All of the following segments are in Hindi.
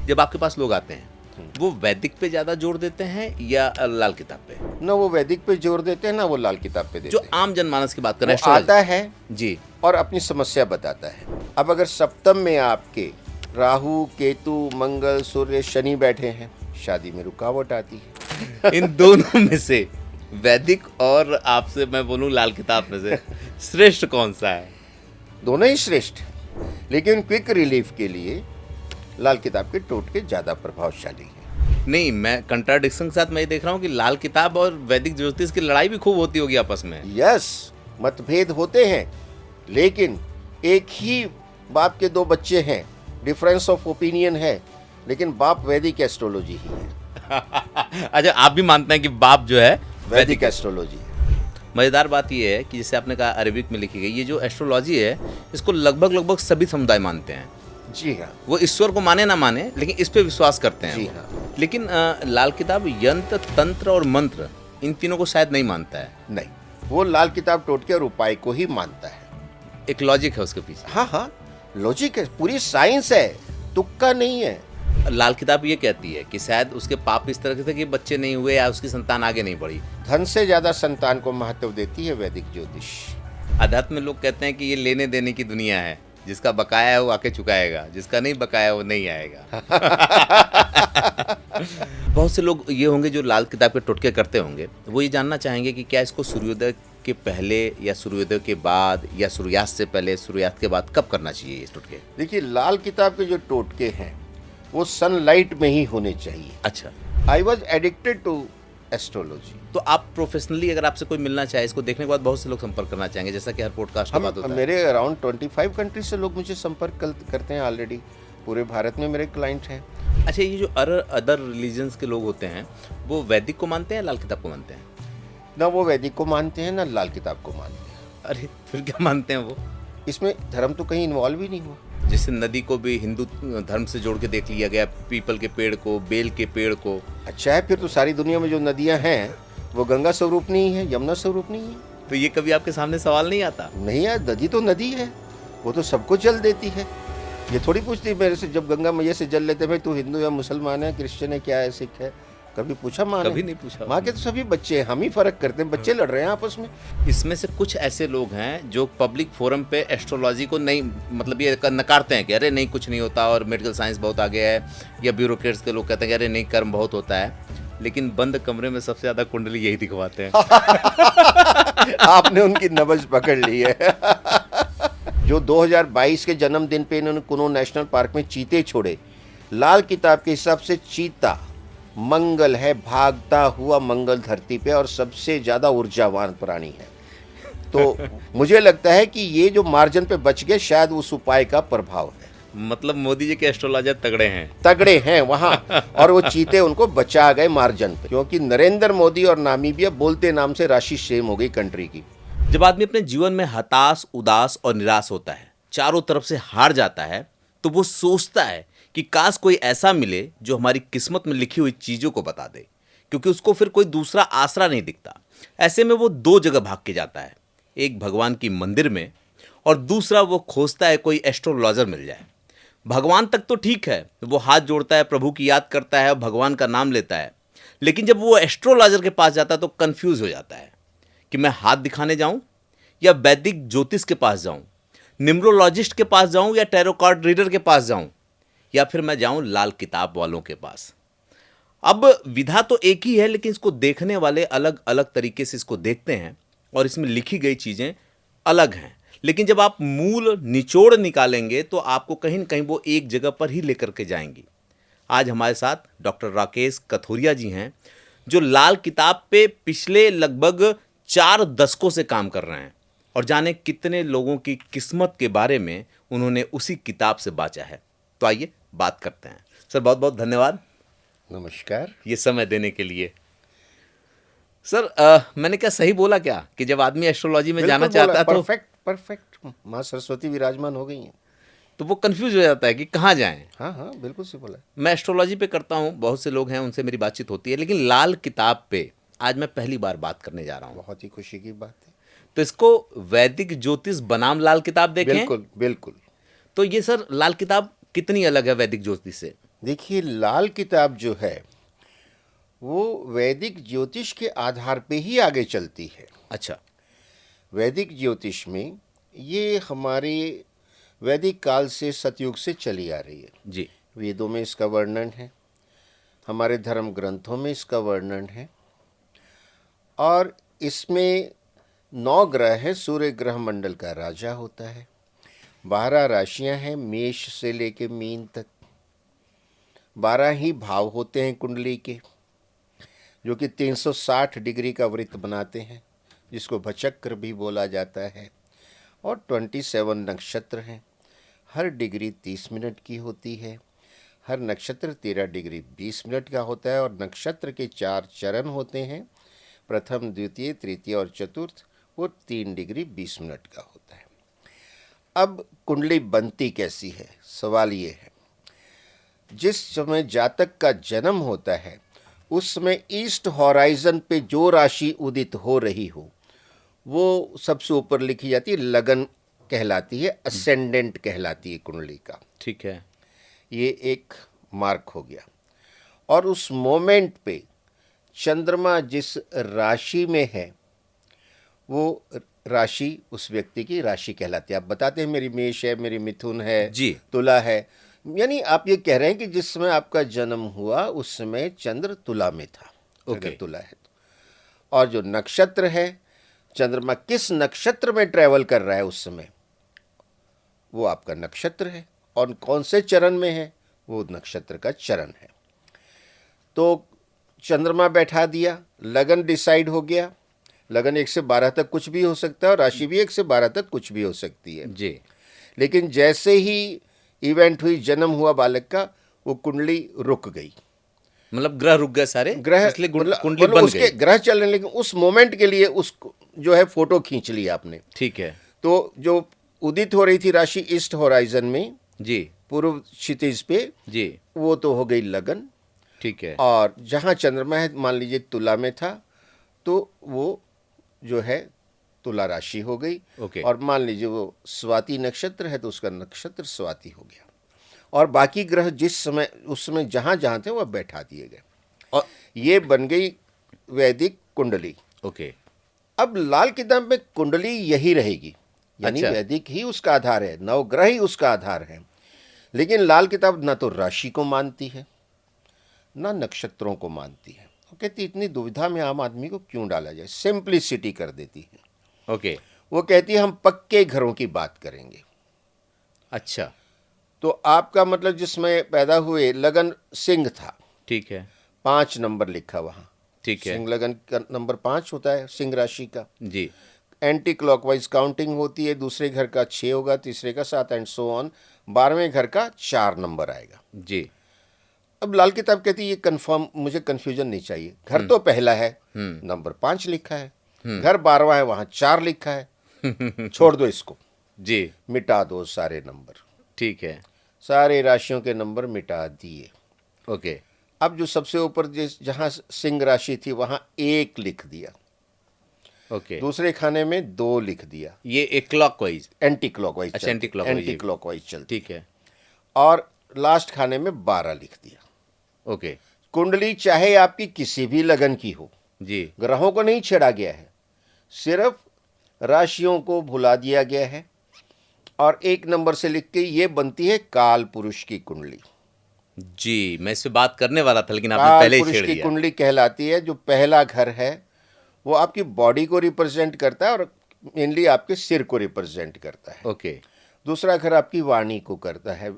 जब आपके पास लोग आते हैं वो वैदिक पे ज्यादा जोर देते हैं या लाल किताब पे? ना वो वैदिक पे जोर देते हैं ना वो लाल किताब पे देते जो हैं। आम जनमानस की बात कर रहे वो हैं आता है जी, और अपनी समस्या बताता है। अब अगर सप्तम में आपके राहु, केतु, मंगल, सूर्य, शनि बैठे हैं, शादी में रुकावट आती है। इन दोनों में से वैदिक और आपसे मैं बोलूं लाल किताब में से श्रेष्ठ कौन सा है? दोनों ही श्रेष्ठ हैं, लेकिन क्विक रिलीफ के लिए लाल किताब के टोटके ज़्यादा प्रभावशाली हैं। नहीं, मैं कंट्राडिक्शन के साथ मैं ये देख रहा हूँ कि लाल किताब और वैदिक ज्योतिष की लड़ाई भी खूब होती होगी आपस में। यस, मतभेद होते हैं, लेकिन एक ही बाप के दो बच्चे हैं, डिफरेंस ऑफ ओपिनियन है, लेकिन बाप वैदिक एस्ट्रोलॉजी ही है। अच्छा, आप भी मानते हैं कि बाप जो है वैदिक एस्ट्रोलॉजी है। मज़ेदार बात यह है कि जैसे आपने कहा अरेबिक में लिखी गई ये जो एस्ट्रोलॉजी है इसको लगभग सभी समुदाय मानते हैं। जी हाँ। वो ईश्वर को माने ना माने लेकिन इस पे विश्वास करते हैं। जी वो। हाँ। लेकिन लाल किताब यंत्र, तंत्र और मंत्र इन तीनों को शायद नहीं मानता है। नहीं, वो लाल किताब टोटके और उपाय को ही मानता है। एक लॉजिक है उसके पीछे। हाँ हाँ, लॉजिक है, पूरी साइंस है, तुक्का नहीं है। लाल किताब ये कहती है कि शायद उसके पाप इस तरह के थे कि बच्चे नहीं हुए या उसकी संतान आगे नहीं बढ़ी। धन से ज्यादा संतान को महत्व देती है वैदिक ज्योतिष। अध्यात्म में लोग कहते हैं कि ये लेने देने की दुनिया है, जिसका बकाया है वो आके चुकाएगा, जिसका नहीं बकाया वो नहीं आएगा। बहुत से लोग ये होंगे जो लाल किताब के टोटके करते होंगे, वो ये जानना चाहेंगे कि क्या इसको सूर्योदय के पहले या सूर्योदय के बाद या सूर्यास्त से पहले सूर्यास्त के बाद कब करना चाहिए इस टोटके? देखिए, लाल किताब के जो टोटके हैं वो सनलाइट में ही होने चाहिए। अच्छा, I was addicted to astrology. तो आप प्रोफेशनली अगर आपसे कोई मिलना चाहे, इसको देखने के बाद बहुत से लोग संपर्क करना चाहेंगे, जैसा कि हर पॉडकास्ट में बात होता है। मेरे अराउंड 25 कंट्री से लोग मुझे संपर्क करते हैं ऑलरेडी। पूरे भारत में मेरे क्लाइंट हैं। अच्छा, ये जो अदर रिलीजन्स के लोग होते हैं वो वैदिक को मानते हैं, लाल किताब को मानते हैं? ना वो वैदिक को मानते हैं ना लाल किताब को मानते हैं। अरे फिर क्या मानते हैं वो? इसमें धर्म तो कहीं इन्वॉल्व ही नहीं हुआ। जैसे नदी को भी हिंदू धर्म से जोड़ के देख लिया गया, पीपल के पेड़ को, बेल के पेड़ को। अच्छा है, फिर तो सारी दुनिया में जो नदियां हैं वो गंगा स्वरूप नहीं है, यमुना स्वरूप नहीं है। तो ये कभी आपके सामने सवाल नहीं आता? नहीं है, नदी तो नदी है, वो तो सबको जल देती है। ये थोड़ी पूछती मेरे से, जब गंगा मैया से जल लेते, भाई तू हिंदू या मुसलमान है, क्रिश्चियन है, क्या है, सिख है? कभी पूछा माँ ने? कभी नहीं पूछा। माँ के तो सभी बच्चे हैं, हम ही फर्क करते हैं, बच्चे लड़ रहे हैं आपस में। इसमें से कुछ ऐसे लोग हैं जो पब्लिक फोरम पे एस्ट्रोलॉजी को नहीं, मतलब ये नकारते हैं कि अरे नहीं कुछ नहीं होता और मेडिकल साइंस बहुत आगे है, या ब्यूरोक्रेट्स के लोग कहते हैं कि अरे नहीं कर्म बहुत होता है, लेकिन बंद कमरे में सबसे ज्यादा कुंडली यही दिखवाते हैं। आपने उनकी नब्ज पकड़ ली है। जो 2022 के जन्मदिन पे इन्होंने कुनो नेशनल पार्क में चीते छोड़े, लाल किताब के हिसाब से चीता मंगल है, भागता हुआ मंगल धरती पे, और सबसे ज्यादा ऊर्जावान प्राणी है। तो मुझे लगता है कि ये जो मार्जिन पे बच गए शायद उस उपाय का प्रभाव है। मतलब मोदी जी के एस्ट्रोलॉजर तगड़े हैं वहाँ, और वो चीते उनको बचा गए मार्जिन पे, क्योंकि नरेंद्र मोदी और नामीबिया बोलते नाम से राशि सेम हो गई कंट्री की। जब आदमी अपने जीवन में हताश, उदास और निराश होता है, चारों तरफ से हार जाता है, तो वो सोचता है कि काश कोई ऐसा मिले जो हमारी किस्मत में लिखी हुई चीज़ों को बता दे, क्योंकि उसको फिर कोई दूसरा आसरा नहीं दिखता। ऐसे में वो दो जगह भाग के जाता है, एक भगवान की मंदिर में और दूसरा वो खोजता है कोई एस्ट्रोलॉजर मिल जाए। भगवान तक तो ठीक है, वो हाथ जोड़ता है, प्रभु की याद करता है, भगवान का नाम लेता है, लेकिन जब वो एस्ट्रोलॉजर के पास जाता है तो कंफ्यूज हो जाता है कि मैं हाथ दिखाने जाऊं या वैदिक ज्योतिष के पास जाऊं, न्यूमरोलॉजिस्ट के पास जाऊं या टैरो कार्ड रीडर के पास जाऊं, या फिर मैं जाऊं लाल किताब वालों के पास। अब विधा तो एक ही है, लेकिन इसको देखने वाले अलग अलग तरीके से इसको देखते हैं और इसमें लिखी गई चीज़ें अलग हैं। लेकिन जब आप मूल निचोड़ निकालेंगे तो आपको कहीं न कहीं वो एक जगह पर ही लेकर के जाएंगी। आज हमारे साथ डॉक्टर राकेश कथोरिया जी हैं, जो लाल किताब पे पिछले लगभग 4 दशकों से काम कर रहे हैं, और जाने कितने लोगों की किस्मत के बारे में उन्होंने उसी किताब से बांचा है। तो आइए बात करते हैं। सर बहुत बहुत धन्यवाद, नमस्कार, ये समय देने के लिए। सर मैंने क्या सही बोला क्या कि जब आदमी एस्ट्रोलॉजी में जाना चाहता है तो परफेक्ट माँ सरस्वती विराजमान हो गई हैं, तो वो कंफ्यूज हो जाता है कि कहाँ जाएं। हाँ हाँ, बिल्कुल सही बोला। मैं एस्ट्रोलॉजी पे करता हूँ, बहुत से लोग हैं उनसे मेरी बातचीत होती है, लेकिन लाल किताब पे आज मैं पहली बार बात करने जा रहा हूँ। बहुत ही खुशी की बात है। तो इसको वैदिक ज्योतिष बनाम लाल किताब देखें। बिल्कुल बिल्कुल। तो ये सर लाल किताब कितनी अलग है वैदिक ज्योतिष से? देखिए, लाल किताब जो है वो वैदिक ज्योतिष के आधार पे ही आगे चलती है। अच्छा। वैदिक ज्योतिष में ये हमारे वैदिक काल से सतयुग से चली आ रही है। जी। वेदों में इसका वर्णन है, हमारे धर्म ग्रंथों में इसका वर्णन है, और इसमें 9 ग्रह हैं। सूर्य ग्रह मंडल का राजा होता है, 12 राशियां हैं मेष से लेके मीन तक, 12 ही भाव होते हैं कुंडली के, जो कि 360 डिग्री का वृत्त बनाते हैं, जिसको भचक्र भी बोला जाता है, और 27 नक्षत्र हैं। हर डिग्री 30 मिनट की होती है, हर नक्षत्र 13 डिग्री 20 मिनट का होता है, और नक्षत्र के 4 चरण होते हैं, प्रथम द्वितीय तृतीय और चतुर्थ, वो 3 डिग्री 20 मिनट का होता है। अब कुंडली बनती कैसी है, सवाल ये है। जिस समय जातक का जन्म होता है उस समय ईस्ट हॉराइजन पे जो राशि उदित हो रही हो वो सबसे ऊपर लिखी जाती है, लगन कहलाती है, असेंडेंट कहलाती है कुंडली का। ठीक है। ये एक मार्क हो गया। और उस मोमेंट पे चंद्रमा जिस राशि में है वो राशि उस व्यक्ति की राशि कहलाती है। आप बताते हैं मेरी मेष है, मेरी मिथुन है, जी। तुला है, यानी आप ये कह रहे हैं कि जिस समय आपका जन्म हुआ उस समय चंद्र तुला में था, अगर तुला है तो। और जो नक्षत्र है, चंद्रमा किस नक्षत्र में ट्रेवल कर रहा है उस समय, वो आपका नक्षत्र है, और कौन से चरण में है, वो नक्षत्र का चरण है। तो चंद्रमा बैठा दिया, लगन डिसाइड हो गया। लगन 1 से 12 तक कुछ भी हो सकता है, और राशि भी 1 से 12 तक कुछ भी हो सकती है जी। लेकिन जैसे ही इवेंट हुई, जन्म हुआ बालक का, वो कुंडली रुक गई। मतलब ग्रह रुक गए सारे, ग्रह इसलिए मतलब कुंडली बन उसके गई। ग्रह चल रहे हैं, लेकिन उस मोमेंट के लिए उस जो है फोटो खींच ली आपने। ठीक है। तो जो उदित हो रही थी राशि ईस्ट होराइजन में, जी। पूर्व क्षितिज पे, जी। वो तो हो गई लगन। ठीक है। और जहाँ चंद्रमा है, मान लीजिए तुला में था, तो वो जो है तुला राशि हो गई। ओके। और मान लीजिए वो स्वाति नक्षत्र है तो उसका नक्षत्र स्वाति हो गया। और बाकी ग्रह जिस समय उस समय जहाँ जहाँ थे वह बैठा दिए गए, और ये बन गई वैदिक कुंडली। ओके। अब लाल किताब में कुंडली यही रहेगी, यानी अच्छा। वैदिक ही उसका आधार है, नवग्रह ही उसका आधार है। लेकिन लाल किताब ना तो राशि को मानती है ना नक्षत्रों को मानती है। वो कहती इतनी दुविधा में आम आदमी को क्यों डाला जाए, सिंप्लिसिटी कर देती है। ओके। वो कहती है हम पक्के घरों की बात करेंगे। अच्छा। तो आपका मतलब जिसमें पैदा हुए लगन सिंह था, ठीक है। 5 नंबर लिखा वहाँ, ठीक है। सिंह लगन का नंबर 5 होता है सिंह राशि का। जी। एंटी क्लॉकवाइज काउंटिंग होती है, दूसरे घर का 6 होगा, तीसरे का 7 एंड सो ऑन, 12वें घर का 4 नंबर आएगा। जी। अब लाल किताब कहती है ये कंफर्म, मुझे कंफ्यूजन नहीं चाहिए। घर तो पहला है, नंबर 5 लिखा है, घर 12वां है, वहाँ 4 लिखा है, छोड़ दो इसको, जी। मिटा दो सारे नंबर। ठीक है। सारे राशियों के नंबर मिटा दिए। ओके। अब जो सबसे ऊपर जिस जहाँ सिंह राशि थी वहाँ 1 लिख दिया, ओके। दूसरे खाने में 2 लिख दिया, ये एक क्लॉकवाइज। Anti clockwise. अच्छा, anti-clockwise। एंटी क्लॉकवाइज चलती। ठीक है। और लास्ट खाने में 12 लिख दिया। ओके। कुंडली चाहे आपकी किसी भी लगन की हो, जी। ग्रहों को नहीं छेड़ा गया है, सिर्फ राशियों को भुला दिया गया है। और 1 नंबर से लिख के ये बनती है काल पुरुष की कुंडली। जी, मैं इस पे बात करने वाला था लेकिन आपने काल पहले ही पुरुष छेड़ की दिया। कुंडली कहलाती है। जो पहला घर है वो आपकी बॉडी को रिप्रेजेंट करता है और मेनली आपके सिर को रिप्रेजेंट करता है। ओके। दूसरा घर आपकी वाणी को करता है,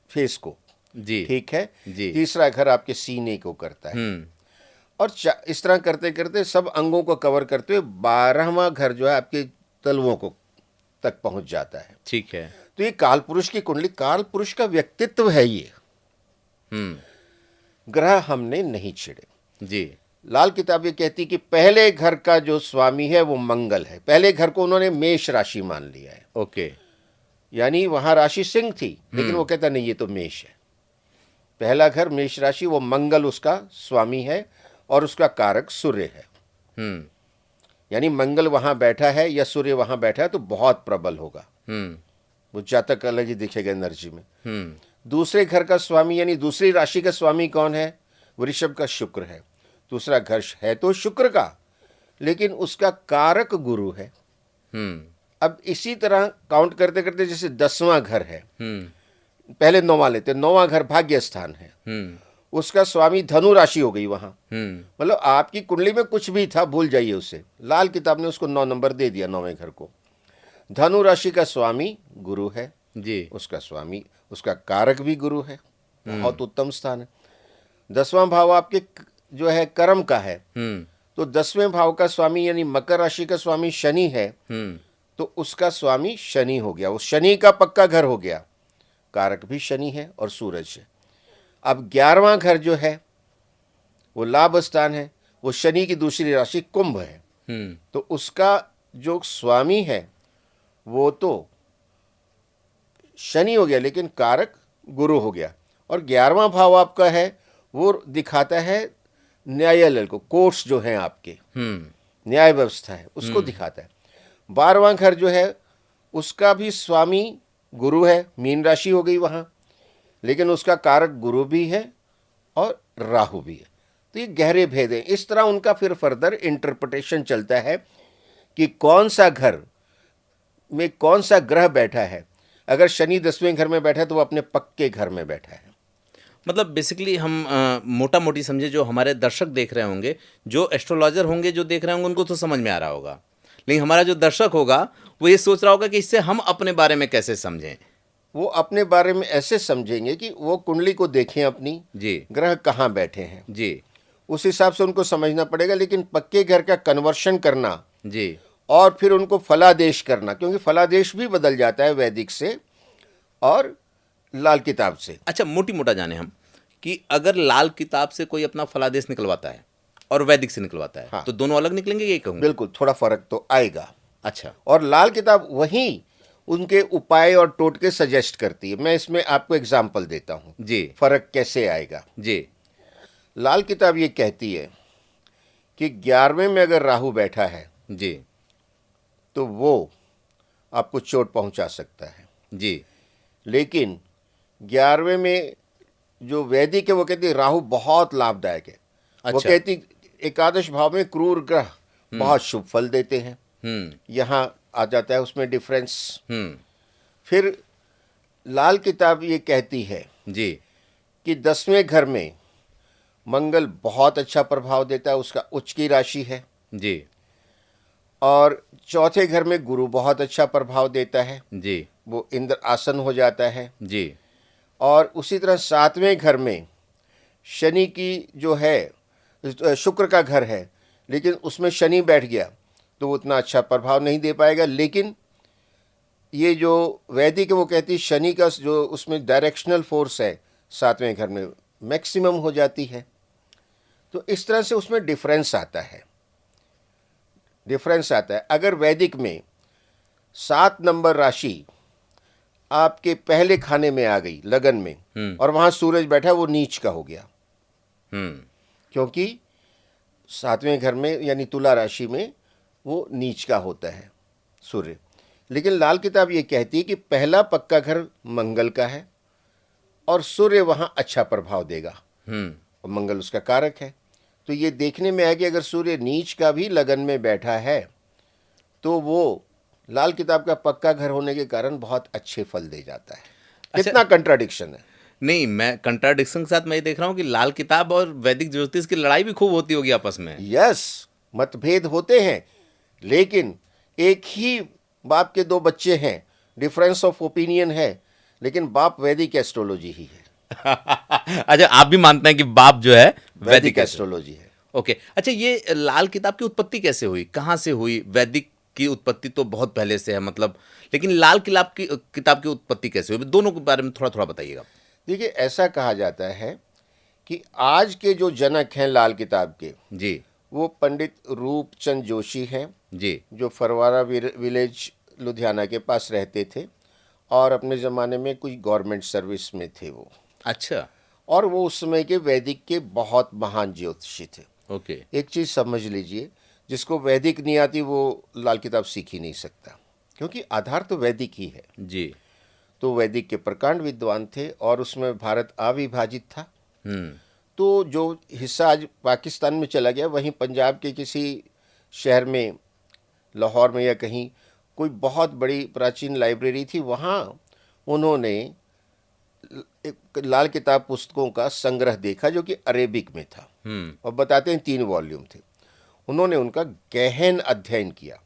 फेस को, जी। ठीक है। जी। तीसरा घर आपके सीने को करता है। हम्म। और इस तरह करते करते सब अंगों को कवर करते हुए 12वां घर जो है आपके तलवों को तक पहुंच जाता है। ठीक है। तो ये काल पुरुष की कुंडली, काल पुरुष का व्यक्तित्व है ये। ग्रह हमने नहीं छेड़े। जी। लाल किताब ये कहती कि पहले घर का जो स्वामी है वो मंगल है। पहले घर को उन्होंने मेष राशि मान लिया है, ओके। यानी वहां राशि सिंह थी, लेकिन वो कहता नहीं ये तो मेष है। पहला घर मेष राशि, वो मंगल उसका स्वामी है और उसका कारक सूर्य है। यानी मंगल वहां बैठा है या सूर्य वहां बैठा है तो बहुत प्रबल होगा, वो जातक अलग ही दिखेगा एनर्जी में। दूसरे घर का स्वामी यानी दूसरी राशि का स्वामी कौन है? वृषभ का शुक्र है। दूसरा घर है तो शुक्र का, लेकिन उसका कारक गुरु है। अब इसी तरह काउंट करते करते जैसे 10वां घर है, पहले 9वां लेते, 9वां घर भाग्य स्थान है, उसका स्वामी धनु राशि हो गई वहां। मतलब आपकी कुंडली में कुछ भी था भूल जाइए उसे, लाल किताब ने उसको 9 नंबर दे दिया 9वें घर को। धनु राशि का स्वामी गुरु है जी, उसका स्वामी, उसका कारक भी गुरु है, बहुत उत्तम स्थान है। 10वां भाव आपके जो है कर्म का है, तो 10वें भाव का स्वामी यानी मकर राशि का स्वामी शनि है, तो उसका स्वामी शनि हो गया, वो शनि का पक्का घर हो गया, कारक भी शनि है और सूरज है। अब 11वां घर जो है वो लाभ स्थान है, वो शनि की दूसरी राशि कुंभ है, तो उसका जो स्वामी है वो तो शनि हो गया लेकिन कारक गुरु हो गया। और 11वां भाव आपका है वो दिखाता है न्यायालय को, कोर्ट्स जो हैं आपके, न्याय व्यवस्था है उसको दिखाता है। 12वां घर जो है उसका भी स्वामी गुरु है, मीन राशि हो गई वहाँ, लेकिन उसका कारक गुरु भी है और राहु भी है। तो ये गहरे भेद हैं। इस तरह उनका फिर फर्दर इंटरप्रिटेशन चलता है कि कौन सा घर में कौन सा ग्रह बैठा है। अगर शनि 10वें घर में बैठा है तो वो अपने पक्के घर में बैठा है। मतलब बेसिकली हम मोटा मोटी समझे, जो हमारे दर्शक देख रहे होंगे, जो एस्ट्रोलॉजर होंगे जो देख रहे होंगे, उनको तो समझ में आ रहा होगा, लेकिन हमारा जो दर्शक होगा वो ये सोच रहा होगा कि इससे हम अपने बारे में कैसे समझें। वो अपने बारे में ऐसे समझेंगे कि वो कुंडली को देखें अपनी, जी ग्रह कहाँ बैठे हैं, जी उस हिसाब से उनको समझना पड़ेगा। लेकिन पक्के घर का कन्वर्शन करना जी, और फिर उनको फलादेश करना, क्योंकि फलादेश भी बदल जाता है वैदिक से और लाल किताब से। अच्छा, मोटी मोटा जाने हम कि अगर लाल किताब से कोई अपना फलादेश निकलवाता है और वैदिक से निकलवाता है, हाँ। तो दोनों अलग निकलेंगे, ये कहूँगा? बिल्कुल, थोड़ा फर्क तो आएगा। अच्छा, और लाल किताब वहीं उनके उपाय और टोटके सजेस्ट करती है। मैं इसमें आपको एग्जाम्पल देता हूँ जी फर्क कैसे आएगा। जी लाल किताब ये कहती है कि 11वें में अगर राहु बैठा है जी तो वो आपको चोट पहुंचा सकता है। जी, लेकिन 11वें में जो वैदिक है वो कहती है राहु बहुत लाभदायक है। वो अच्छा। कहती एकादश भाव में क्रूर ग्रह बहुत शुभ फल देते हैं। यहाँ आ जाता है उसमें डिफरेंस। फिर लाल किताब ये कहती है जी कि 10वें घर में मंगल बहुत अच्छा प्रभाव देता है, उसका उच्च की राशि है। जी और चौथे घर में गुरु बहुत अच्छा प्रभाव देता है, जी वो इंद्र आसन हो जाता है। जी और उसी तरह 7वें घर में शनि की जो है शुक्र का घर है, लेकिन उसमें शनि बैठ गया तो वो उतना अच्छा प्रभाव नहीं दे पाएगा। लेकिन ये जो वैदिक है वो कहती है शनि का जो उसमें डायरेक्शनल फोर्स है 7वें घर में मैक्सिमम हो जाती है। तो इस तरह से उसमें डिफरेंस आता है। अगर वैदिक में 7 नंबर राशि आपके पहले खाने में आ गई लगन में और वहां सूरज बैठा, वो नीच का हो गया, क्योंकि 7वें घर में यानी तुला राशि में वो नीच का होता है सूर्य। लेकिन लाल किताब ये कहती है कि पहला पक्का घर मंगल का है और सूर्य वहां अच्छा प्रभाव देगा और मंगल उसका कारक है। तो ये देखने में आया कि अगर सूर्य नीच का भी लगन में बैठा है तो वो लाल किताब का पक्का घर होने के कारण बहुत अच्छे फल दे जाता है। कितना कंट्राडिक्शन है। नहीं, मैं कंट्राडिक्शन के साथ मैं ये देख रहा हूँ कि लाल किताब और वैदिक ज्योतिष की लड़ाई भी खूब होती होगी आपस में। यस, मतभेद होते हैं, लेकिन एक ही बाप के 2 बच्चे हैं, डिफरेंस ऑफ ओपिनियन है, लेकिन बाप वैदिक एस्ट्रोलॉजी ही है। अच्छा, आप भी मानते हैं कि बाप जो है वैदिक एस्ट्रोलॉजी है। ओके। अच्छा, ये लाल किताब की उत्पत्ति कैसे हुई, कहाँ से हुई? वैदिक की उत्पत्ति तो बहुत पहले से है, मतलब, लेकिन लाल किताब की उत्पत्ति कैसे हुई? दोनों के बारे में थोड़ा थोड़ा बताइएगा। देखिए, ऐसा कहा जाता है कि आज के जो जनक हैं लाल किताब के, जी वो पंडित रूपचंद जोशी हैं, जी जो फरवारा विलेज लुधियाना के पास रहते थे और अपने ज़माने में कुछ गवर्नमेंट सर्विस में थे वो। अच्छा, और वो उस समय के वैदिक के बहुत महान ज्योतिषी थे। ओके। एक चीज़ समझ लीजिए, जिसको वैदिक नहीं आती वो लाल किताब सीख ही नहीं सकता, क्योंकि आधार तो वैदिक ही है। जी तो वैदिक के प्रकांड विद्वान थे और उसमें भारत अविभाजित था। हम्म। तो जो हिस्सा आज पाकिस्तान में चला गया, वहीं पंजाब के किसी शहर में, लाहौर में या कहीं, कोई बहुत बड़ी प्राचीन लाइब्रेरी थी। वहाँ उन्होंने एक लाल किताब पुस्तकों का संग्रह देखा जो कि अरेबिक में था, और बताते हैं 3 वॉल्यूम थे। उन्होंने उनका गहन अध्ययन किया।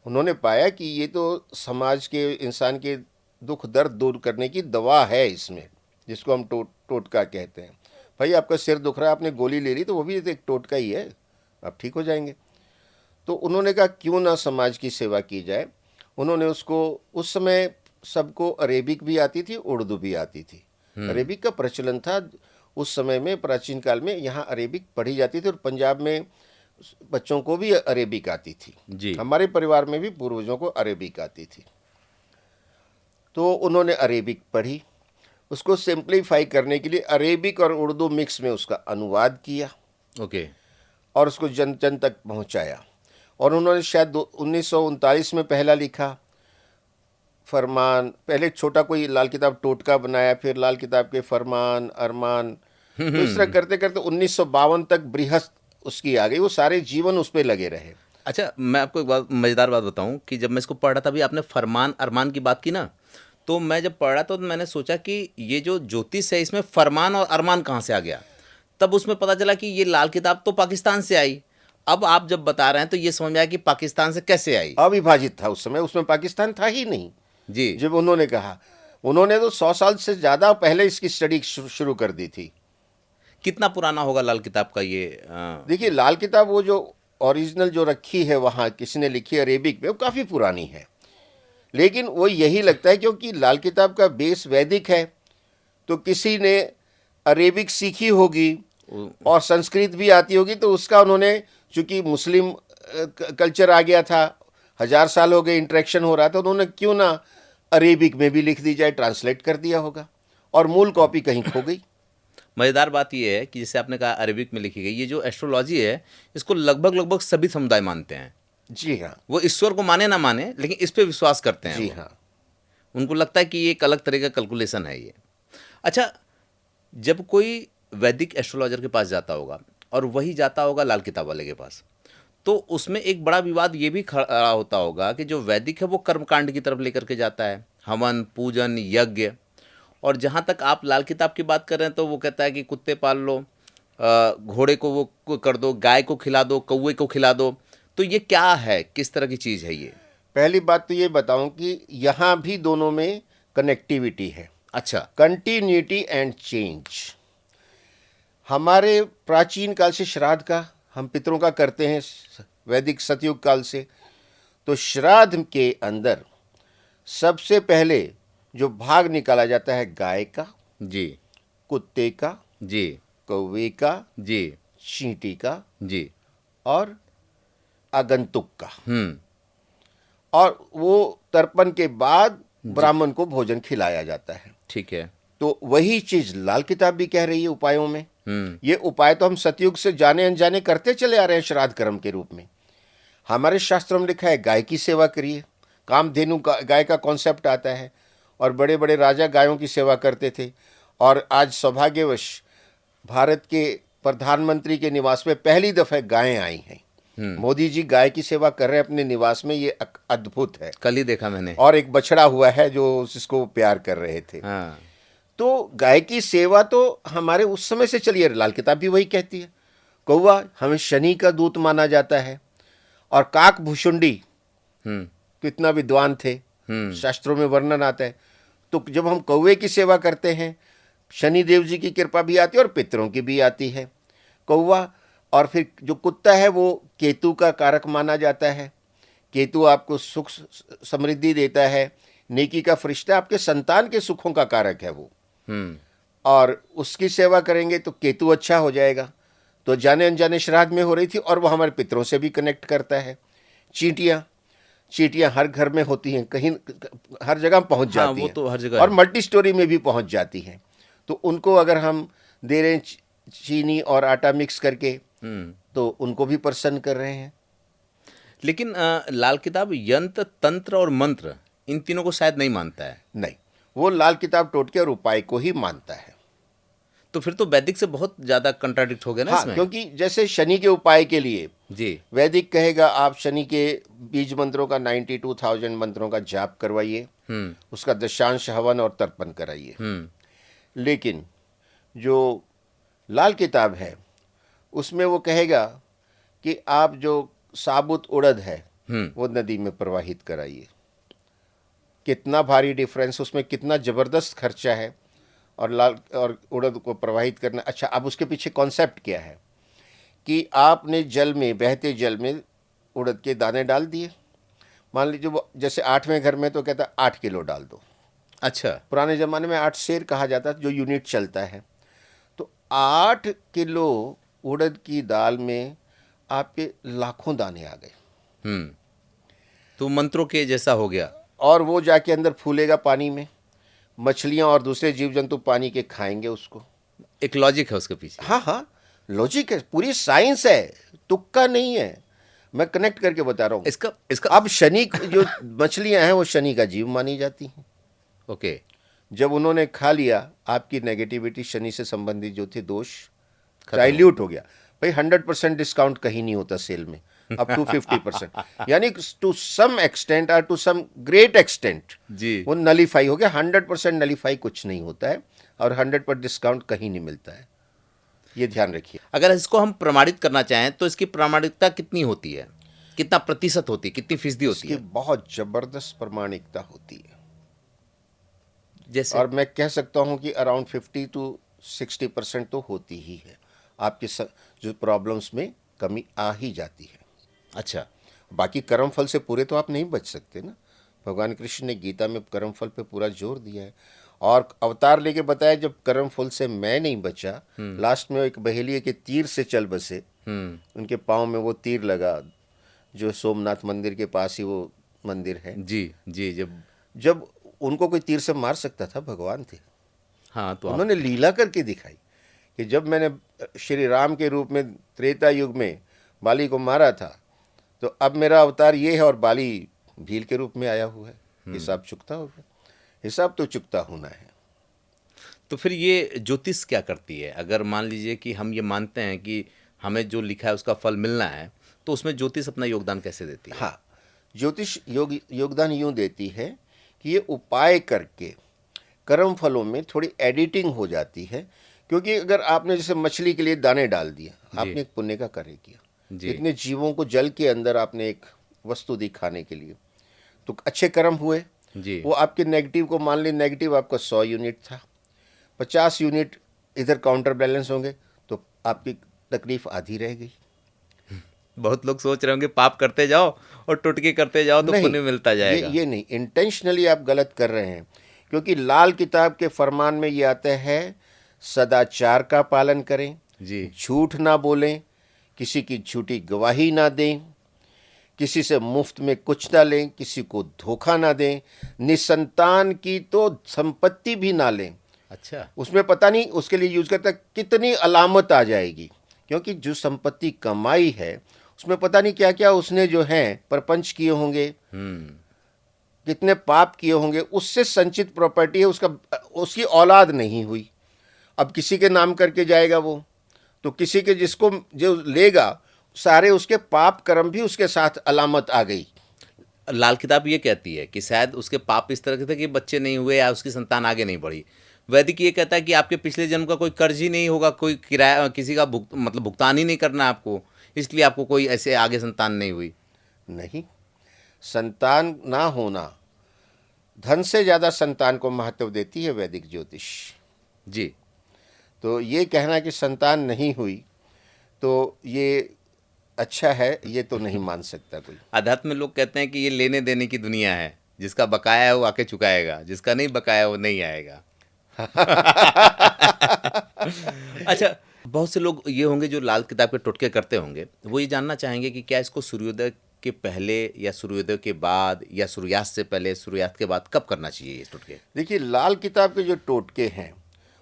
उन्होंने पाया कि ये तो समाज के, इंसान के दुख दर्द दूर करने की दवा है इसमें, जिसको हम टोटका कहते हैं। भाई आपका सिर दुख रहा है, आपने गोली ले ली, तो वो भी एक टोटका ही है, आप ठीक हो जाएंगे। तो उन्होंने कहा क्यों ना समाज की सेवा की जाए। उन्होंने उसको, उस समय सबको अरेबिक भी आती थी, उर्दू भी आती थी। अरेबिक का प्रचलन था उस समय में, प्राचीन काल में यहाँ अरेबिक पढ़ी जाती थी, और पंजाब में बच्चों को भी अरेबिक आती थी जी। हमारे परिवार में भी पूर्वजों को अरेबिक आती थी। तो उन्होंने अरेबिक पढ़ी, उसको सिंप्लीफाई करने के लिए अरेबिक और उर्दू मिक्स में उसका अनुवाद किया, ओके। और उसको जन जन तक पहुंचाया। और उन्होंने शायद 1939 में पहला लिखा फरमान, पहले छोटा कोई लाल किताब टोटका बनाया, फिर लाल किताब के फरमान, अरमान, तो इस तरह करते करते 1952 तक बृहस्थ उसकी आ गई। वो सारे जीवन उस पर लगे रहे। अच्छा, मैं आपको एक बात, मज़ेदार बात बताऊं कि जब मैं इसको पढ़ रहा था, अभी आपने फरमान अरमान की बात की ना, तो मैं जब पढ़ रहा था तो मैंने सोचा कि ये जो ज्योतिष है इसमें फरमान और अरमान कहाँ से आ गया। तब उसमें पता चला कि ये लाल किताब तो पाकिस्तान से आई। अब आप जब बता रहे हैं तो ये समझ में आया कि पाकिस्तान से कैसे आई। अविभाजित था उस समय, उसमें पाकिस्तान था ही नहीं। जी। जब उन्होंने कहा, उन्होंने तो 100 साल से ज़्यादा पहले इसकी स्टडी शुरू कर दी थी। कितना पुराना होगा लाल किताब का ये? देखिए, लाल किताब वो जो ओरिजिनल जो रखी है वहाँ, किसी ने लिखी है अरेबिक में, वो काफ़ी पुरानी है। लेकिन वो यही लगता है क्योंकि लाल किताब का बेस वैदिक है, तो किसी ने अरेबिक सीखी होगी और संस्कृत भी आती होगी, तो उसका उन्होंने, चूँकि मुस्लिम कल्चर आ गया था, 1000 साल हो गए इंटरेक्शन हो रहा था, उन्होंने क्यों ना अरेबिक में भी लिख दी जाए, ट्रांसलेट कर दिया होगा, और मूल कॉपी कहीं खो गई। मज़ेदार बात यह है कि जैसे आपने कहा अरेबिक में लिखी गई, ये जो एस्ट्रोलॉजी है इसको लगभग लगभग सभी समुदाय मानते हैं। जी हाँ। वो ईश्वर को माने ना माने, लेकिन इस पे विश्वास करते हैं। जी वो। हाँ। उनको लगता है कि ये एक अलग तरह का कैलकुलेशन है ये। अच्छा, जब कोई वैदिक एस्ट्रोलॉजर के पास जाता होगा और वही जाता होगा लाल किताब वाले के पास, तो उसमें एक बड़ा विवाद ये भी खड़ा होता होगा कि जो वैदिक है वो कर्मकांड की तरफ लेकर के जाता है, हवन, पूजन, यज्ञ, और जहाँ तक आप लाल किताब की बात कर रहे हैं तो वो कहता है कि कुत्ते पाल लो, घोड़े को वो कर दो, गाय को खिला दो, कौवे को खिला दो। तो ये क्या है, किस तरह की चीज़ है ये? पहली बात तो ये बताऊं कि यहाँ भी दोनों में कनेक्टिविटी है। अच्छा। Continuity and change. हमारे प्राचीन काल से श्राद्ध का हम पितरों का करते हैं, वैदिक सतयुग काल से। तो श्राद्ध के अंदर सबसे पहले जो भाग निकाला जाता है गाय का, जी। कुत्ते का, जी। कौवे का, जी। चींटी का, जी। और आगंतुक का। और वो तर्पण के बाद ब्राह्मण को भोजन खिलाया जाता है। ठीक है। तो वही चीज लाल किताब भी कह रही है उपायों में। ये उपाय तो हम सतयुग से जाने अनजाने करते चले आ रहे हैं श्राद्ध कर्म के रूप में। हमारे शास्त्रों में लिखा है गाय की सेवा करिए, कामधेनु गाय का कॉन्सेप्ट आता है, और बड़े बड़े राजा गायों की सेवा करते थे। और आज सौभाग्यवश भारत के प्रधानमंत्री के निवास में पहली दफा गायें आई हैं। मोदी जी गाय की सेवा कर रहे हैं अपने निवास में, ये अद्भुत है। कल ही देखा मैंने। और एक बछड़ा हुआ है जो जिसको प्यार कर रहे थे। हाँ। तो गाय की सेवा तो हमारे उस समय से चली है, लाल किताब भी वही कहती है। कौवा हमें शनि का दूत माना जाता है, और काक भुषुंडी कितना विद्वान थे, शास्त्रों में वर्णन आता है। तो जब हम कौवे की सेवा करते हैं, शनि देव जी की कृपा भी आती है और पितरों की भी आती है। कौवा, और फिर जो कुत्ता है वो केतु का कारक माना जाता है। केतु आपको सुख समृद्धि देता है, नेकी का फरिश्ता, आपके संतान के सुखों का कारक है वो। और उसकी सेवा करेंगे तो केतु अच्छा हो जाएगा। तो जाने अनजाने श्राद्ध में हो रही थी, और वो हमारे पितरों से भी कनेक्ट करता है। चींटियाँ हर घर में होती हैं, कहीं हर जगह पहुंच जाती वो हैं, तो हर जगह और है। मल्टी स्टोरी में भी पहुंच जाती हैं। तो उनको अगर हम दे रहे हैं चीनी और आटा मिक्स करके, तो उनको भी प्रसन्न कर रहे हैं। लेकिन लाल किताब यंत्र, तंत्र और मंत्र, इन तीनों को शायद नहीं मानता है। नहीं, वो लाल किताब टोटके और उपाय को ही मानता है। तो फिर तो वैदिक से बहुत ज्यादा कंट्राडिक्ट हो गया ना हाँ, इसमें। क्योंकि जैसे शनि के उपाय के लिए जी। वैदिक कहेगा आप शनि के बीज मंत्रों का 92,000 मंत्रों का जाप करवाइए, उसका दशांश हवन और तर्पण कराइए। लेकिन जो लाल किताब है उसमें वो कहेगा कि आप जो साबुत उड़द है वो नदी में प्रवाहित कराइए। कितना भारी डिफरेंस, उसमें कितना ज़बरदस्त खर्चा है। और लाल और उड़द को प्रवाहित करना। अच्छा, अब उसके पीछे कॉन्सेप्ट क्या है कि आपने जल में, बहते जल में उड़द के दाने डाल दिए। मान लीजिए वो जैसे 8वें घर में तो कहता 8 किलो डाल दो। अच्छा। पुराने ज़माने में 8 सेर कहा जाता जो यूनिट चलता है। तो 8 किलो उड़द की दाल में आपके लाखों दाने आ गए। तो मंत्रों के जैसा हो गया। और वो जाके अंदर फूलेगा पानी में, मछलियाँ और दूसरे जीव जंतु पानी के खाएंगे उसको। एक लॉजिक है उसके पीछे। हाँ हाँ, लॉजिक है, पूरी साइंस है, तुक्का नहीं है। मैं कनेक्ट करके बता रहा हूँ। इसका अब शनि जो मछलियाँ हैं वो शनि का जीव मानी जाती हैं। ओके। जब उन्होंने खा लिया, आपकी नेगेटिविटी, शनि से संबंधित जो थे दोष खत्म डाइल्यूट हो गया। भाई 100% डिस्काउंट कहीं नहीं होता सेल में, अप टू 50%, यानी टू सम एक्सटेंट और टू सम ग्रेट एक्सटेंट जी। वो नलीफाई हो गया। 100% नलीफाई कुछ नहीं होता है और 100% डिस्काउंट कहीं नहीं मिलता है, ये ध्यान रखिए। अगर इसको हम प्रमाणित करना चाहें तो इसकी प्रामाणिकता कितनी होती है, कितना प्रतिशत होती है, कितनी फीसदी होती इसकी है? बहुत जबरदस्त प्रमाणिकता होती है। जैसे और मैं कह सकता हूं कि अराउंड 50 to 60% तो होती ही है। आपके जो प्रॉब्लम्स में कमी आ ही जाती है। अच्छा। बाकी कर्म फल से पूरे तो आप नहीं बच सकते ना। भगवान कृष्ण ने गीता में कर्म फल पे पूरा जोर दिया है और अवतार लेके बताया जब कर्म फल से मैं नहीं बचा, लास्ट में एक बहेलिए के तीर से चल बसे। उनके पाँव में वो तीर लगा, जो सोमनाथ मंदिर के पास ही वो मंदिर है। जी जी। जब उनको कोई तीर से मार सकता था, भगवान थे। हाँ, तो उन्होंने लीला करके दिखाई कि जब मैंने श्री राम के रूप में त्रेता युग में बाली को मारा था, तो अब मेरा अवतार ये है और बाली भील के रूप में आया हुआ है। हिसाब चुकता होगा, हिसाब तो चुकता होना है। तो फिर ये ज्योतिष क्या करती है? अगर मान लीजिए कि हम ये मानते हैं कि हमें जो लिखा है उसका फल मिलना है, तो उसमें ज्योतिष अपना योगदान कैसे देती है? हाँ, ज्योतिष योगदान यूँ देती है कि ये उपाय करके कर्म फलों में थोड़ी एडिटिंग हो जाती है। क्योंकि अगर आपने जैसे मछली के लिए दाने डाल दिया, आपने एक पुण्य का कार्य किया। इतने जीवों को जल के अंदर आपने एक वस्तु दी खाने के लिए, तो अच्छे कर्म हुए जी। वो आपके नेगेटिव को मान ली, नेगेटिव आपका 100 यूनिट था, 50 यूनिट इधर काउंटर बैलेंस होंगे तो आपकी तकलीफ आधी रह गई। बहुत लोग सोच रहे होंगे पाप करते जाओ और टुटके करते जाओ तो पुण्य मिलता जाएगा। ये नहीं, इंटेंशनली आप गलत कर रहे हैं। क्योंकि लाल किताब के फरमान में ये आता है सदाचार का पालन करें जी। झूठ ना बोलें, किसी की झूठी गवाही ना दें, किसी से मुफ्त में कुछ ना लें, किसी को धोखा ना दें, निसंतान की तो संपत्ति भी ना लें। अच्छा। उसमें पता नहीं उसके लिए यूज करता कितनी अलामत आ जाएगी। क्योंकि जो संपत्ति कमाई है उसमें पता नहीं क्या क्या उसने जो है प्रपंच किए होंगे, कितने पाप किए होंगे, उससे संचित प्रॉपर्टी है, उसकी औलाद नहीं हुई। अब किसी के नाम करके जाएगा वो, तो किसी के जिसको जो लेगा सारे उसके पाप कर्म भी उसके साथ अलामत आ गई। लाल किताब ये कहती है कि शायद उसके पाप इस तरह के थे कि बच्चे नहीं हुए या उसकी संतान आगे नहीं बढ़ी। वैदिक ये कहता है कि आपके पिछले जन्म का कोई कर्ज ही नहीं होगा, कोई किराया किसी का भुगतान ही नहीं करना आपको, इसलिए आपको कोई ऐसे आगे संतान नहीं हुई। नहीं, संतान ना होना धन से ज़्यादा संतान को महत्व देती है वैदिक ज्योतिष जी। तो ये कहना कि संतान नहीं हुई तो ये अच्छा है, ये तो नहीं मान सकता कोई। अध्यात्म में लोग कहते हैं कि ये लेने देने की दुनिया है, जिसका बकाया है वो आके चुकाएगा, जिसका नहीं बकाया वो नहीं आएगा। अच्छा, बहुत से लोग ये होंगे जो लाल किताब के टोटके करते होंगे, वो ये जानना चाहेंगे कि क्या इसको सूर्योदय के पहले या सूर्योदय के बाद या सूर्यास्त से पहले सूर्यास्त के बाद कब करना चाहिए ये टोटके? देखिए, लाल किताब के जो टोटके हैं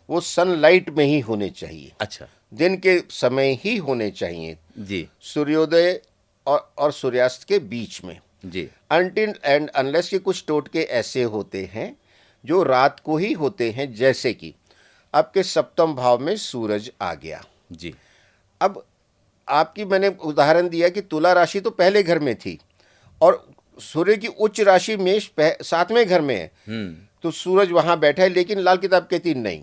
वो सनलाइट में ही होने चाहिए। अच्छा। दिन के समय ही होने चाहिए जी। सूर्योदय और सूर्यास्त के बीच में। जी। अनटिल एंड अनलेस के कुछ टोटके ऐसे होते हैं जो रात को ही होते हैं, जैसे कि आपके सप्तम भाव में सूरज आ गया। जी। अब आपकी मैंने उदाहरण दिया कि तुला राशि तो पहले घर में थी और सूर्य की उच्च राशि मेष 7वें घर में है, तो सूरज वहाँ बैठा है, लेकिन लाल किताब कहती नहीं।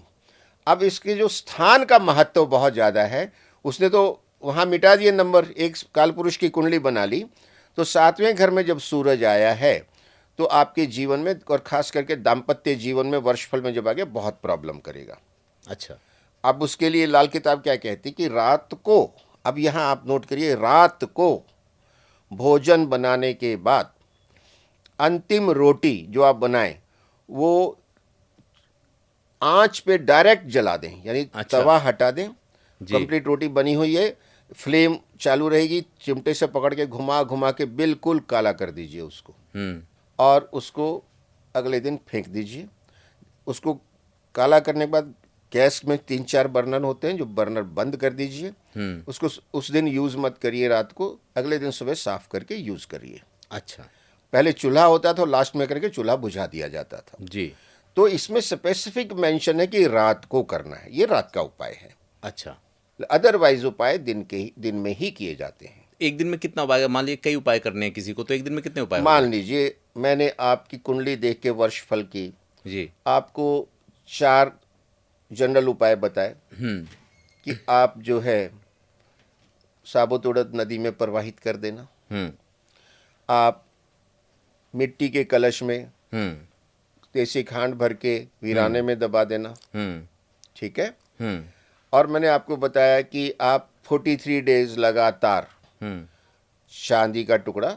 अब इसके जो स्थान का महत्व बहुत ज़्यादा है, उसने तो वहाँ मिटा दिए नंबर, एक काल पुरुष की कुंडली बना ली। तो 7वें घर में जब सूरज आया है तो आपके जीवन में और खास करके दाम्पत्य जीवन में वर्षफल में जब आ गया बहुत प्रॉब्लम करेगा। अच्छा। अब उसके लिए लाल किताब क्या कहती कि रात को, अब यहाँ आप नोट करिए, रात को भोजन बनाने के बाद अंतिम रोटी जो आप बनाएं वो आंच पे डायरेक्ट जला दें, यानी अच्छा। तवा हटा दें। जी। कंप्लीट रोटी बनी हुई है, फ्लेम चालू रहेगी, चिमटे से पकड़ के घुमा घुमा के बिल्कुल काला कर दीजिए उसको, और उसको अगले दिन फेंक दीजिए। उसको काला करने के बाद गैस में 3-4 बर्नर होते हैं, जो बर्नर बंद कर दीजिए। उसको उस दिन यूज़ मत करिए, रात को, अगले दिन सुबह साफ करके यूज़ करिए। अच्छा। पहले चूल्हा होता था, लास्ट में करके चूल्हा बुझा दिया जाता था। जी। तो इसमें स्पेसिफिक मेंशन है कि रात को करना है, ये रात का उपाय है। अच्छा। अदरवाइज उपाय दिन में ही किए जाते हैं। एक दिन में कितना उपाय, मान लीजिए कई उपाय करने हैं किसी को, तो एक दिन में कितने उपाय मान लीजिए मैंने आपकी कुंडली देख के वर्षफल की जी। आपको 4 जनरल उपाय बताए कि आप जो है साबुत उड़द नदी में प्रवाहित कर देना, आप मिट्टी के कलश में देसी खांड भर के वीराने में दबा देना, ठीक है। और मैंने आपको बताया कि आप 43 डेज लगातार चांदी का टुकड़ा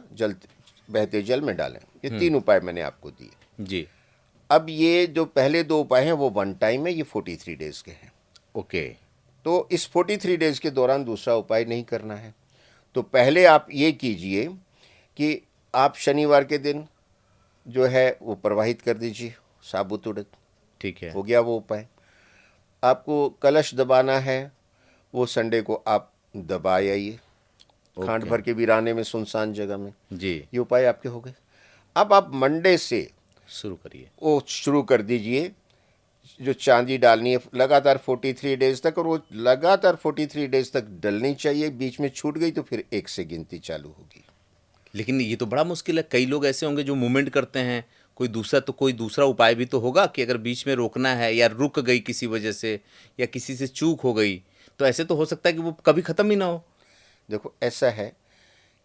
बहते जल में डालें। ये 3 उपाय मैंने आपको दिए जी। अब ये जो पहले 2 उपाय हैं वो 1 टाइम है, ये 43 डेज के हैं। ओके। तो इस 43 डेज के दौरान दूसरा उपाय नहीं करना है। तो पहले आप ये कीजिए कि आप शनिवार के दिन जो है वो प्रवाहित कर दीजिए साबुत उड़द, ठीक है। हो गया वो उपाय। आपको कलश दबाना है, वो संडे को आप दबा आइए, खांड भर के वीराने में, सुनसान जगह में। जी। ये उपाय आपके हो गए। अब आप मंडे से शुरू करिए, वो शुरू कर दीजिए, जो चांदी डालनी है लगातार 43 डेज तक, और वो लगातार 43 डेज तक डलनी चाहिए। बीच में छूट गई तो फिर 1 से गिनती चालू होगी। लेकिन ये तो बड़ा मुश्किल है। कई लोग ऐसे होंगे जो मूवमेंट करते हैं, कोई दूसरा उपाय भी तो होगा कि अगर बीच में रोकना है या रुक गई किसी वजह से या किसी से चूक हो गई, तो ऐसे तो हो सकता है कि वो कभी ख़त्म ही ना हो। देखो ऐसा है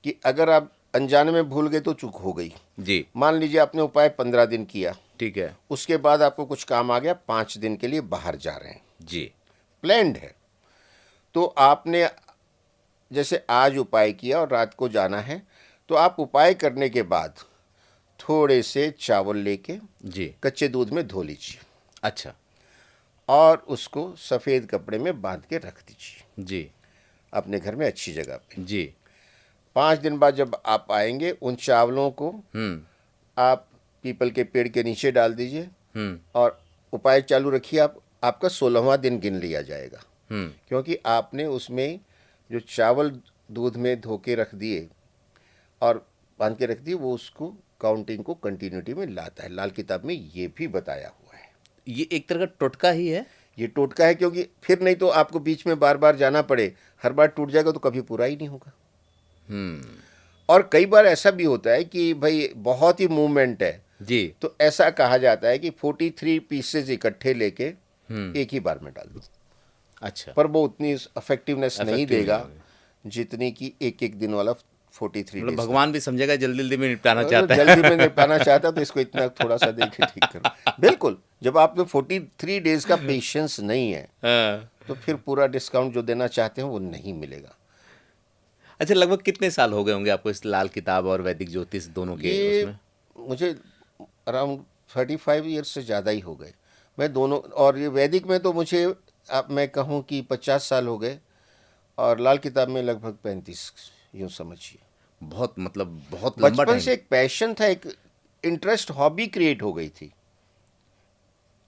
कि अगर आप अनजाने में भूल गए तो चूक हो गई। जी। मान लीजिए आपने उपाय 15 दिन किया, ठीक है। उसके बाद आपको कुछ काम आ गया, 5 दिन के लिए बाहर जा रहे हैं, जी। प्लान्ड है, तो आपने जैसे आज उपाय किया और रात को जाना है, तो आप उपाय करने के बाद थोड़े से चावल लेके जी। कच्चे दूध में धो लीजिए। अच्छा। और उसको सफ़ेद कपड़े में बांध के रख दीजिए जी। अपने घर में अच्छी जगह पे। जी। 5 दिन बाद जब आप आएंगे, उन चावलों को आप पीपल के पेड़ के नीचे डाल दीजिए और उपाय चालू रखिए। आपका 16वां दिन गिन लिया जाएगा, क्योंकि आपने उसमें जो चावल दूध में धो के रख दिए और बांध के रख दिए, वो उसको काउंटिंग को कंटिन्यूटी में लाता है। लाल किताब में ये भी बताया हुआ है। ये एक तरह का टोटका ही है। ये टोटका है, क्योंकि फिर नहीं तो आपको बीच में बार बार जाना पड़े, हर बार टूट जाएगा तो कभी पूरा ही नहीं होगा। और कई बार ऐसा भी होता है कि भाई बहुत ही मूवमेंट है जी, तो ऐसा कहा जाता है कि 43 पीसेज इकट्ठे लेके एक ही बार में डाल दो। अच्छा। पर वो उतनी इफेक्टिवनेस नहीं Effective देगा नहीं जितनी कि एक दिन वाला 43 मतलब days तक। भगवान भी समझेगा जल्दी जल्दी में निपटाना अगर चाहता है। जल्दी में निपटाना चाहता तो इसको इतना थोड़ा सा देके ठीक करो। बिल्कुल, जब आप में 43 डेज का पेशेंस नहीं है हाँ। तो फिर पूरा डिस्काउंट जो देना चाहते हैं वो नहीं मिलेगा। अच्छा, लगभग कितने साल हो गए होंगे आपको इस लाल किताब और वैदिक ज्योतिष दोनों के ये उसमें? मुझे अराउंड 35 ईयर्स से ज़्यादा ही हो गए मैं दोनों। और ये वैदिक में तो मुझे अब मैं कहूँ कि 50 साल हो गए, और लाल किताब में लगभग 35, यूँ समझिए। बहुत मतलब बहुत लंबा बचपन टाइम। से एक पैशन था, एक इंटरेस्ट, हॉबी क्रिएट हो गई थी।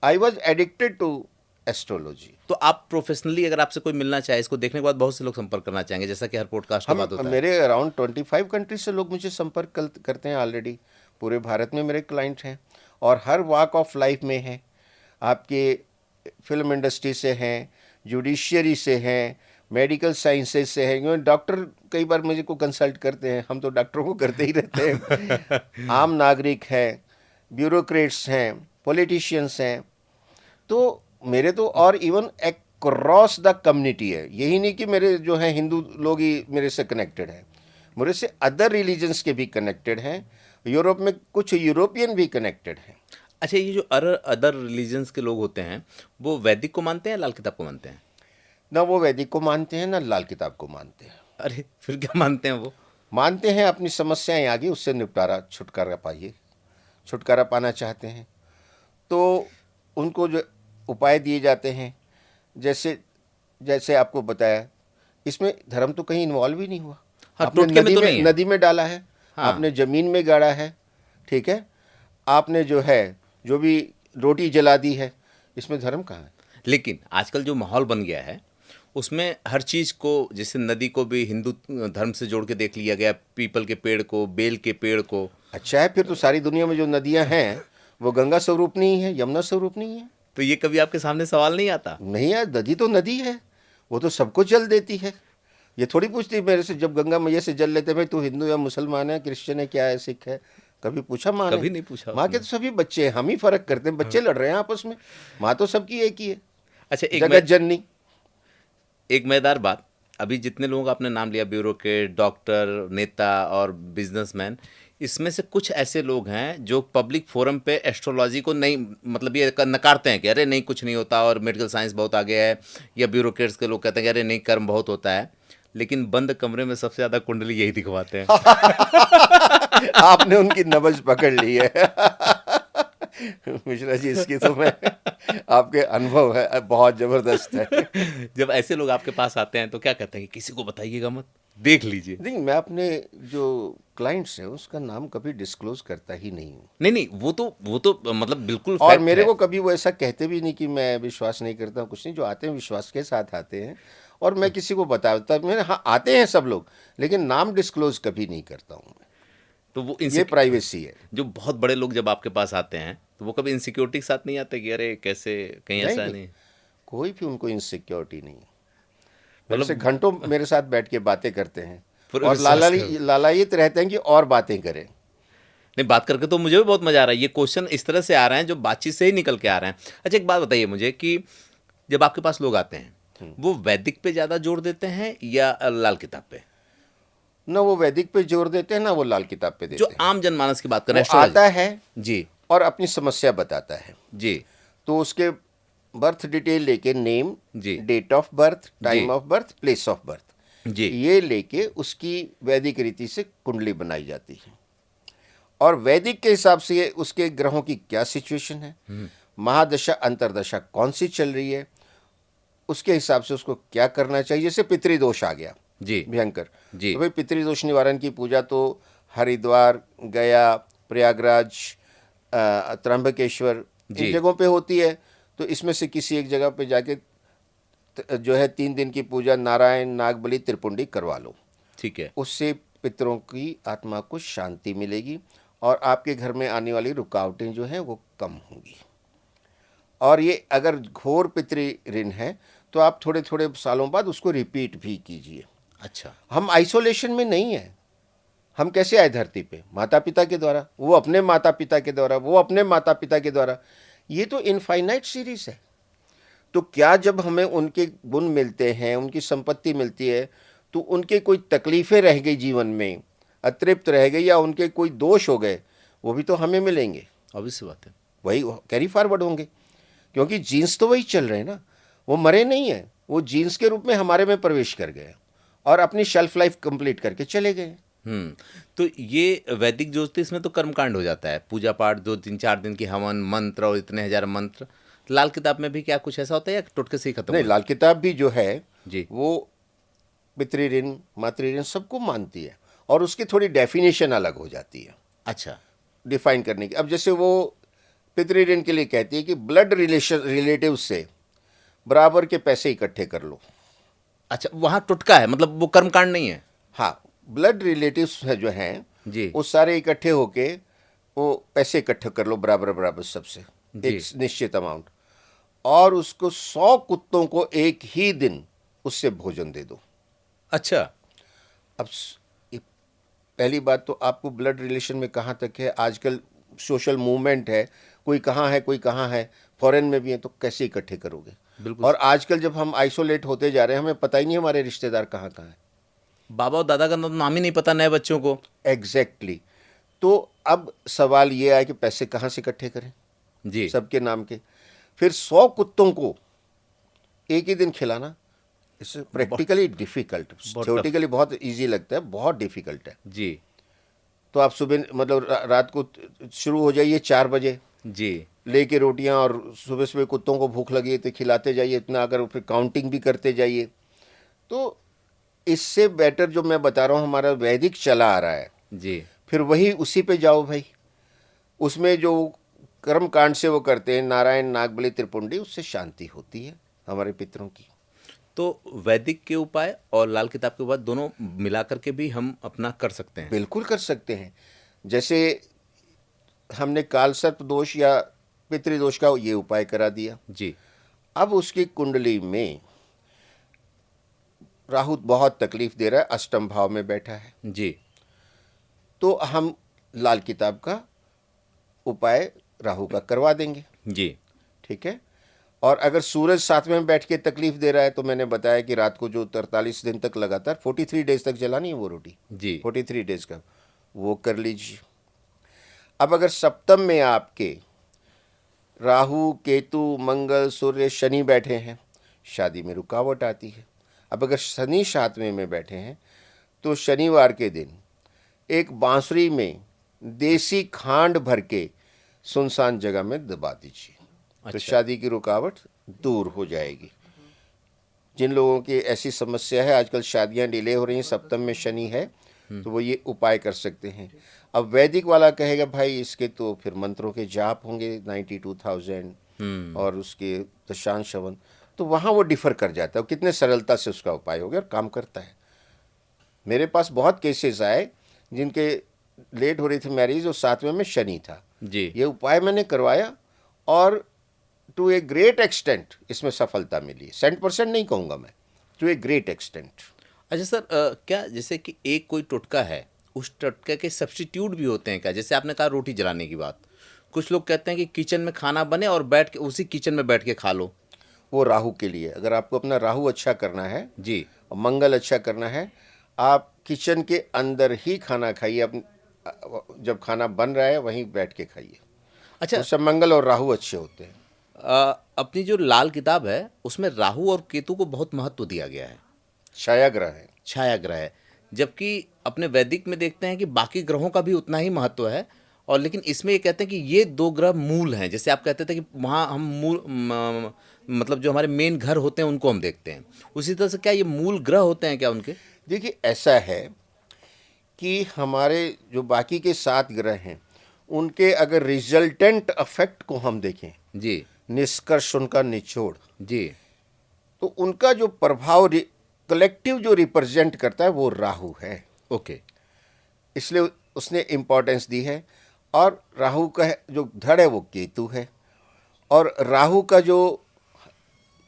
I was addicted to astrology. तो आप प्रोफेशनली अगर आपसे कोई मिलना चाहे, इसको देखने के बाद बहुत से लोग संपर्क करना चाहेंगे, जैसा कि हर पॉडकास्ट के बाद होता है। मेरे अराउंड 25 कंट्रीज से लोग मुझे संपर्क करते हैं ऑलरेडी। पूरे भारत में मेरे क्लाइंट हैं। और हर वॉक ऑफ लाइफ में हैं। आपके फिल्म इंडस्ट्री से हैं, जुडिशियरी से हैं, मेडिकल साइंसेज से हैं। क्योंकि डॉक्टर कई बार मुझे को कंसल्ट करते हैं, हम तो डॉक्टरों को करते ही रहते हैं। आम नागरिक हैं, ब्यूरोक्रेट्स हैं, पॉलिटिशियंस हैं। तो मेरे तो और इवन क्रॉस द कम्युनिटी है। यही नहीं कि मेरे जो हैं हिंदू लोग ही मेरे से कनेक्टेड हैं, मेरे से अदर रिलीजन्स के भी कनेक्टेड हैं। यूरोप में कुछ यूरोपियन भी कनेक्टेड हैं। अच्छा, ये जो अदर रिलीजन्स के लोग होते हैं वो वैदिक को मानते हैं, लाल किताब को मानते हैं? ना वो वैदिक को मानते हैं, ना लाल किताब को मानते हैं। अरे फिर क्या मानते हैं वो? मानते हैं अपनी समस्याएं आ गई, उससे निपटारा छुटकारा पाइए, छुटकारा पाना चाहते हैं तो उनको जो उपाय दिए जाते हैं, जैसे जैसे आपको बताया, इसमें धर्म तो कहीं इन्वॉल्व ही नहीं हुआ। हाँ, आपने टोटके में तो नहीं है। नदी में डाला है, हाँ। आपने ज़मीन में गाड़ा है, ठीक है, आपने जो है जो भी रोटी जला दी है, इसमें धर्म कहाँ है? लेकिन आजकल जो माहौल बन गया है उसमें हर चीज़ को, जैसे नदी को भी हिंदू धर्म से जोड़ के देख लिया गया, पीपल के पेड़ को, बेल के पेड़ को। अच्छा है, फिर तो सारी दुनिया में जो नदियां हैं वो गंगा स्वरूप नहीं है, यमुना स्वरूप नहीं है। तो ये कभी आपके सामने सवाल नहीं आता? नहीं है, नदी तो नदी है, वो तो सबको जल देती है। ये थोड़ी पूछती मेरे से, जब गंगा मैया से जल लेते, भाई तू हिंदू या मुसलमान है, क्रिश्चियन है, क्या है, सिख है? कभी पूछा माँ ने? कभी नहीं पूछा माँ के तो सभी बच्चे हैं, हम ही फर्क करते हैं, बच्चे लड़ रहे हैं आपस में, माँ तो सबकी एक ही है, अच्छा, जगत जननी। एक मजेदार बात, अभी जितने लोगों का आपने नाम लिया, ब्यूरोक्रेट, डॉक्टर, नेता और बिजनेसमैन, इसमें से कुछ ऐसे लोग हैं जो पब्लिक फोरम पे एस्ट्रोलॉजी को नहीं, मतलब ये नकारते हैं कि अरे नहीं कुछ नहीं होता और मेडिकल साइंस बहुत आगे है, या ब्यूरोक्रेट्स के लोग कहते हैं कि अरे नहीं कर्म बहुत होता है, लेकिन बंद कमरे में सबसे ज़्यादा कुंडली यही दिखवाते हैं। आपने उनकी नब्ज पकड़ ली है। मिश्रा जी, इसकी तो मैं आपके अनुभव है बहुत ज़बरदस्त है। जब ऐसे लोग आपके पास आते हैं तो क्या कहते हैं कि किसी को बताइएगा मत, देख लीजिए? नहीं, मैं अपने जो क्लाइंट्स हैं उसका नाम कभी डिस्क्लोज करता ही नहीं हूँ। नहीं, वो तो मतलब बिल्कुल और फैक्ट मेरे है। को कभी वो ऐसा कहते भी नहीं कि मैं विश्वास नहीं करता हूँ, कुछ नहीं। जो आते हैं विश्वास के साथ आते हैं, और मैं किसी को बताता मैंने, हाँ आते हैं सब लोग, लेकिन नाम डिस्क्लोज कभी नहीं करता हूँ मैं। तो वो ये प्राइवेसी है। जो बहुत बड़े लोग जब आपके पास आते हैं तो वो कभी इनसिक्योरिटी के साथ नहीं आते कि अरे कैसे, कहीं ऐसा नहीं, नहीं? कोई भी उनको इनसिक्योरिटी नहीं। मेरे मतलब से घंटों मेरे साथ बैठ के बातें करते हैं पूरा और विश्वास कर- लालायित रहते हैं कि और बातें करें। नहीं, बात करके तो मुझे भी बहुत मजा आ रहा है। ये क्वेश्चन इस तरह से आ रहे हैं जो बातचीत से ही निकल के आ रहे हैं। अच्छा, एक बात बताइए मुझे कि जब आपके पास लोग आते हैं वो वैदिक पे ज़्यादा जोर देते हैं या लाल किताब पे? ना वो वैदिक पे जोर देते हैं, ना वो लाल किताब पे जो देते हैं। आम जनमानस की बात करें, वो एस्ट्रोलॉजी। आता है जी और अपनी समस्या बताता है, जी तो उसके बर्थ डिटेल लेके, नेम, जी डेट ऑफ बर्थ, टाइम जी of birth, place of birth, जी ये लेके उसकी वैदिक रीति से कुंडली बनाई जाती है। और वैदिक के हिसाब से उसके ग्रहों की क्या सिचुएशन है, महादशा अंतरदशा कौन सी चल रही है, उसके हिसाब से उसको क्या करना चाहिए। जैसे पितृदोष आ गया जी भयंकर, जी तो भाई पितृदोष निवारण की पूजा तो हरिद्वार, गया, प्रयागराज, त्र्यंबकेश्वर, जी इन जगहों पे होती है। तो इसमें से किसी एक जगह पे जाके जो है 3 दिन की पूजा नारायण, नागबली, त्रिपुंडी करवा लो। ठीक है। उससे पितरों की आत्मा को शांति मिलेगी और आपके घर में आने वाली रुकावटें जो हैं वो कम होंगी। और ये अगर घोर पितृ ऋण है तो आप थोड़े थोड़े सालों बाद उसको रिपीट भी कीजिए। अच्छा, हम आइसोलेशन में नहीं है। हम कैसे आए धरती पे? माता पिता के द्वारा, वो अपने माता पिता के द्वारा, वो अपने माता पिता के द्वारा। ये तो इनफाइनाइट सीरीज है। तो क्या जब हमें उनके गुण मिलते हैं, उनकी संपत्ति मिलती है, तो उनके कोई तकलीफ़ें रह गई जीवन में, अतृप्त रह गई, या उनके कोई दोष हो गए, वो भी तो हमें मिलेंगे। ऑब्वियस बात है। वही कैरी फॉरवर्ड होंगे, क्योंकि जीन्स तो वही चल रहे हैं ना, वो मरे नहीं हैं, वो जीन्स के रूप में हमारे में प्रवेश कर गए और अपनी शेल्फ लाइफ कंप्लीट करके चले गए। तो ये वैदिक ज्योतिष में तो कर्मकांड हो जाता है, पूजा पाठ, 2 3 4 दिन की हवन, मंत्र और इतने हजार मंत्र। लाल किताब में भी क्या कुछ ऐसा होता है या टुटके से ही खत्म नहीं, हो लाल किताब भी जो है जी वो पितृ ऋण, मातृ ऋण सबको मानती है, और उसकी थोड़ी डेफिनेशन अलग हो जाती है अच्छा डिफाइन करने की। अब जैसे वो पितृ ऋण के लिए कहती है कि ब्लड रिलेटिव से बराबर के पैसे इकट्ठे कर लो। अच्छा, वहाँ टुटका है, मतलब वो कर्मकांड नहीं है? हाँ, ब्लड रिलेटिव्स है जो हैं जी वो सारे इकट्ठे होके वो पैसे इकट्ठे कर लो बराबर बराबर सबसे, जी। एक निश्चित अमाउंट, और उसको 100 कुत्तों को एक ही दिन उससे भोजन दे दो। अच्छा। अब ये पहली बात तो आपको ब्लड रिलेशन में कहाँ तक है, आजकल सोशल मूवमेंट है, कोई कहाँ है कोई कहाँ है, फॉरेन में भी है, तो कैसे इकट्ठे करोगे। बिल्कुल। और आजकल जब हम आइसोलेट होते जा रहे हैं, हमें पता ही नहीं हमारे रिश्तेदार कहाँ कहाँ हैं। बाबा और दादा का नाम ही नहीं पता नए बच्चों को। एग्जैक्टली। तो अब सवाल ये आया कि पैसे कहाँ से इकट्ठे करें जी। सबके नाम के। फिर 100 कुत्तों को एक ही दिन खिलाना, इससे प्रैक्टिकली डिफिकल्ट, बहुत थियोरेटिकली बहुत इजी लगता है, बहुत डिफिकल्ट है। जी। तो आप सुबह मतलब रात को शुरू हो जाइए 4 बजे जी। लेके रोटियां, और सुबह सुबह कुत्तों को भूख लगी है तो खिलाते जाइए इतना, अगर फिर काउंटिंग भी करते जाइए। तो इससे बेटर जो मैं बता रहा हूँ हमारा वैदिक चला आ रहा है, जी। फिर वही उसी पे जाओ भाई। उसमें जो कर्म कांड से वो करते हैं, नारायण नागबली त्रिपुंडी, उससे शांति होती है हमारे पितरों की। तो वैदिक के उपाय और लाल किताब के उपाय दोनों मिला करके भी हम अपना कर सकते हैं। बिल्कुल कर सकते हैं। जैसे हमने काल सर्प दोष या पितृदोष का ये उपाय करा दिया। जी। अब उसकी कुंडली में राहु बहुत तकलीफ दे रहा है, अष्टम भाव में बैठा है, जी। तो हम लाल किताब का उपाय राहु का करवा देंगे। जी। ठीक है। और अगर सूरज 7वें में बैठ के तकलीफ दे रहा है, तो मैंने बताया कि रात को जो 43 दिन तक लगातार 43 डेज तक जलानी है वो रोटी, जी। 43 डेज का, वो कर लीजिए। अब अगर सप्तम में आपके राहु केतु मंगल सूर्य शनि बैठे हैं, शादी में रुकावट आती है। अब अगर शनि 7वें में बैठे हैं, तो शनिवार के दिन एक बांसुरी में देसी खांड भर के सुनसान जगह में दबा दीजिए। तो अच्छा। शादी की रुकावट दूर हो जाएगी। जिन लोगों की ऐसी समस्या है, आजकल शादियां डिले हो रही हैं, सप्तम में शनि है, तो वो ये उपाय कर सकते हैं। अब वैदिक वाला कहेगा भाई इसके तो फिर मंत्रों के जाप होंगे 92,000 और उसके दशांश हवन, तो वहाँ वो डिफर कर जाता है, वो कितने सरलता से उसका उपाय हो गया और काम करता है। मेरे पास बहुत केसेस आए जिनके लेट हो रही थी मैरिज और 7वें में शनि था। जी। ये उपाय मैंने करवाया और टू ए ग्रेट एक्सटेंट इसमें सफलता मिली। 100% नहीं कहूँगा मैं, टू ए ग्रेट एक्सटेंट। अच्छा सर, क्या जैसे कि एक कोई टोटका है, उस टोटके के सब्स्टिट्यूट भी होते हैं क्या? जैसे आपने कहा रोटी जलाने की बात, कुछ लोग कहते हैं कि किचन में खाना बने और बैठ के उसी किचन में बैठ के खा लो। वो राहु के लिए, अगर आपको अपना राहु अच्छा करना है जी। और मंगल अच्छा करना है, आप किचन के अंदर ही खाना खाइए। जब खाना बन रहा है वहीं बैठ के खाइए। अच्छा। उससे मंगल और राहु अच्छे होते हैं। अपनी जो लाल किताब है उसमें राहु और केतु को बहुत महत्व दिया गया है, छाया ग्रह है। छाया ग्रह है, जबकि अपने वैदिक में देखते हैं कि बाकी ग्रहों का भी उतना ही महत्व है। और लेकिन इसमें ये कहते हैं कि ये दो ग्रह मूल हैं। जैसे आप कहते थे कि वहाँ हम मतलब जो हमारे मेन घर होते हैं उनको हम देखते हैं, उसी तरह से क्या ये मूल ग्रह होते हैं क्या उनके? देखिए ऐसा है कि हमारे जो बाकी के 7 ग्रह हैं, उनके अगर रिजल्टेंट अफेक्ट को हम देखें, जी। निष्कर्ष उनका निचोड़, जी। तो उनका जो प्रभाव कलेक्टिव जो रिप्रेजेंट करता है वो राहु है। ओके। इसलिए उसने इम्पोर्टेंस दी है। और राहु का जो धड़ है वो केतु है, और राहु का जो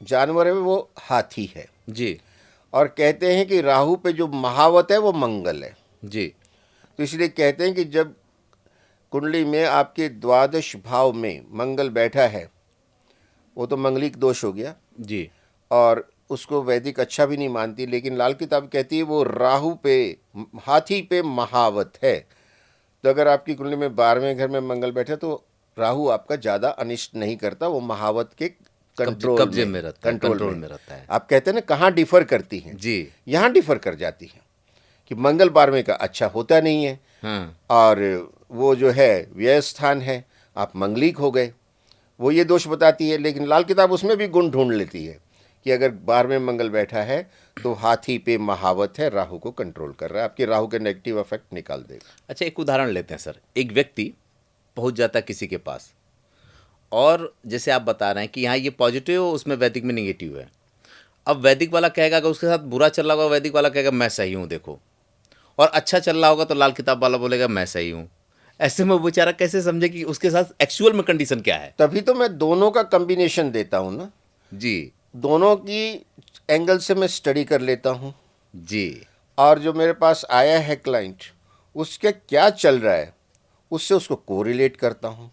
जानवर है वो हाथी है। जी। और कहते हैं कि राहु पे जो महावत है वो मंगल है। जी। तो इसलिए कहते हैं कि जब कुंडली में आपके द्वादश भाव में मंगल बैठा है, वो तो मंगलिक दोष हो गया, जी। और उसको वैदिक अच्छा भी नहीं मानती, लेकिन लाल किताब कहती है वो राहु पे, हाथी पे महावत है। तो अगर आपकी कुंडली में 12वें घर में मंगल बैठे तो राहु आपका ज़्यादा अनिष्ट नहीं करता, वो महावत के कंट्रोल कब्जे में रहता है, कंट्रोल में रहता है। आप कहते हैं ना कहाँ डिफर करती हैं, जी। यहाँ डिफर कर जाती हैं कि मंगल 12वें का अच्छा होता नहीं है, हाँ। और वो जो है व्यय स्थान है, आप मंगलिक हो गए, वो ये दोष बताती है। लेकिन लाल किताब उसमें भी गुण ढूंढ लेती है कि अगर 12वें मंगल बैठा है तो हाथी पे महावत है, राहु को कंट्रोल कर रहा है, आपके राहु के नेगेटिव इफेक्ट निकाल देगा। अच्छा, एक उदाहरण लेते हैं सर। एक व्यक्ति पहुंच जाता है किसी के पास, और जैसे आप बता रहे हैं कि यहाँ ये पॉजिटिव है, उसमें वैदिक में निगेटिव है। अब वैदिक वाला कहेगा कि उसके साथ बुरा चल रहा होगा, वैदिक वाला कहेगा मैं सही हूँ देखो, और अच्छा चल रहा होगा तो लाल किताब वाला बोलेगा मैं सही हूँ। ऐसे में वो बेचारा कैसे समझे कि उसके साथ एक्चुअल में कंडीशन क्या है? तभी तो मैं दोनों का कम्बिनेशन देता हूँ ना, जी, दोनों की एंगल से मैं स्टडी कर लेता हूँ, जी, और जो मेरे पास आया है क्लाइंट, उसके क्या चल रहा है उससे उसको कोरिलेट करता हूँ।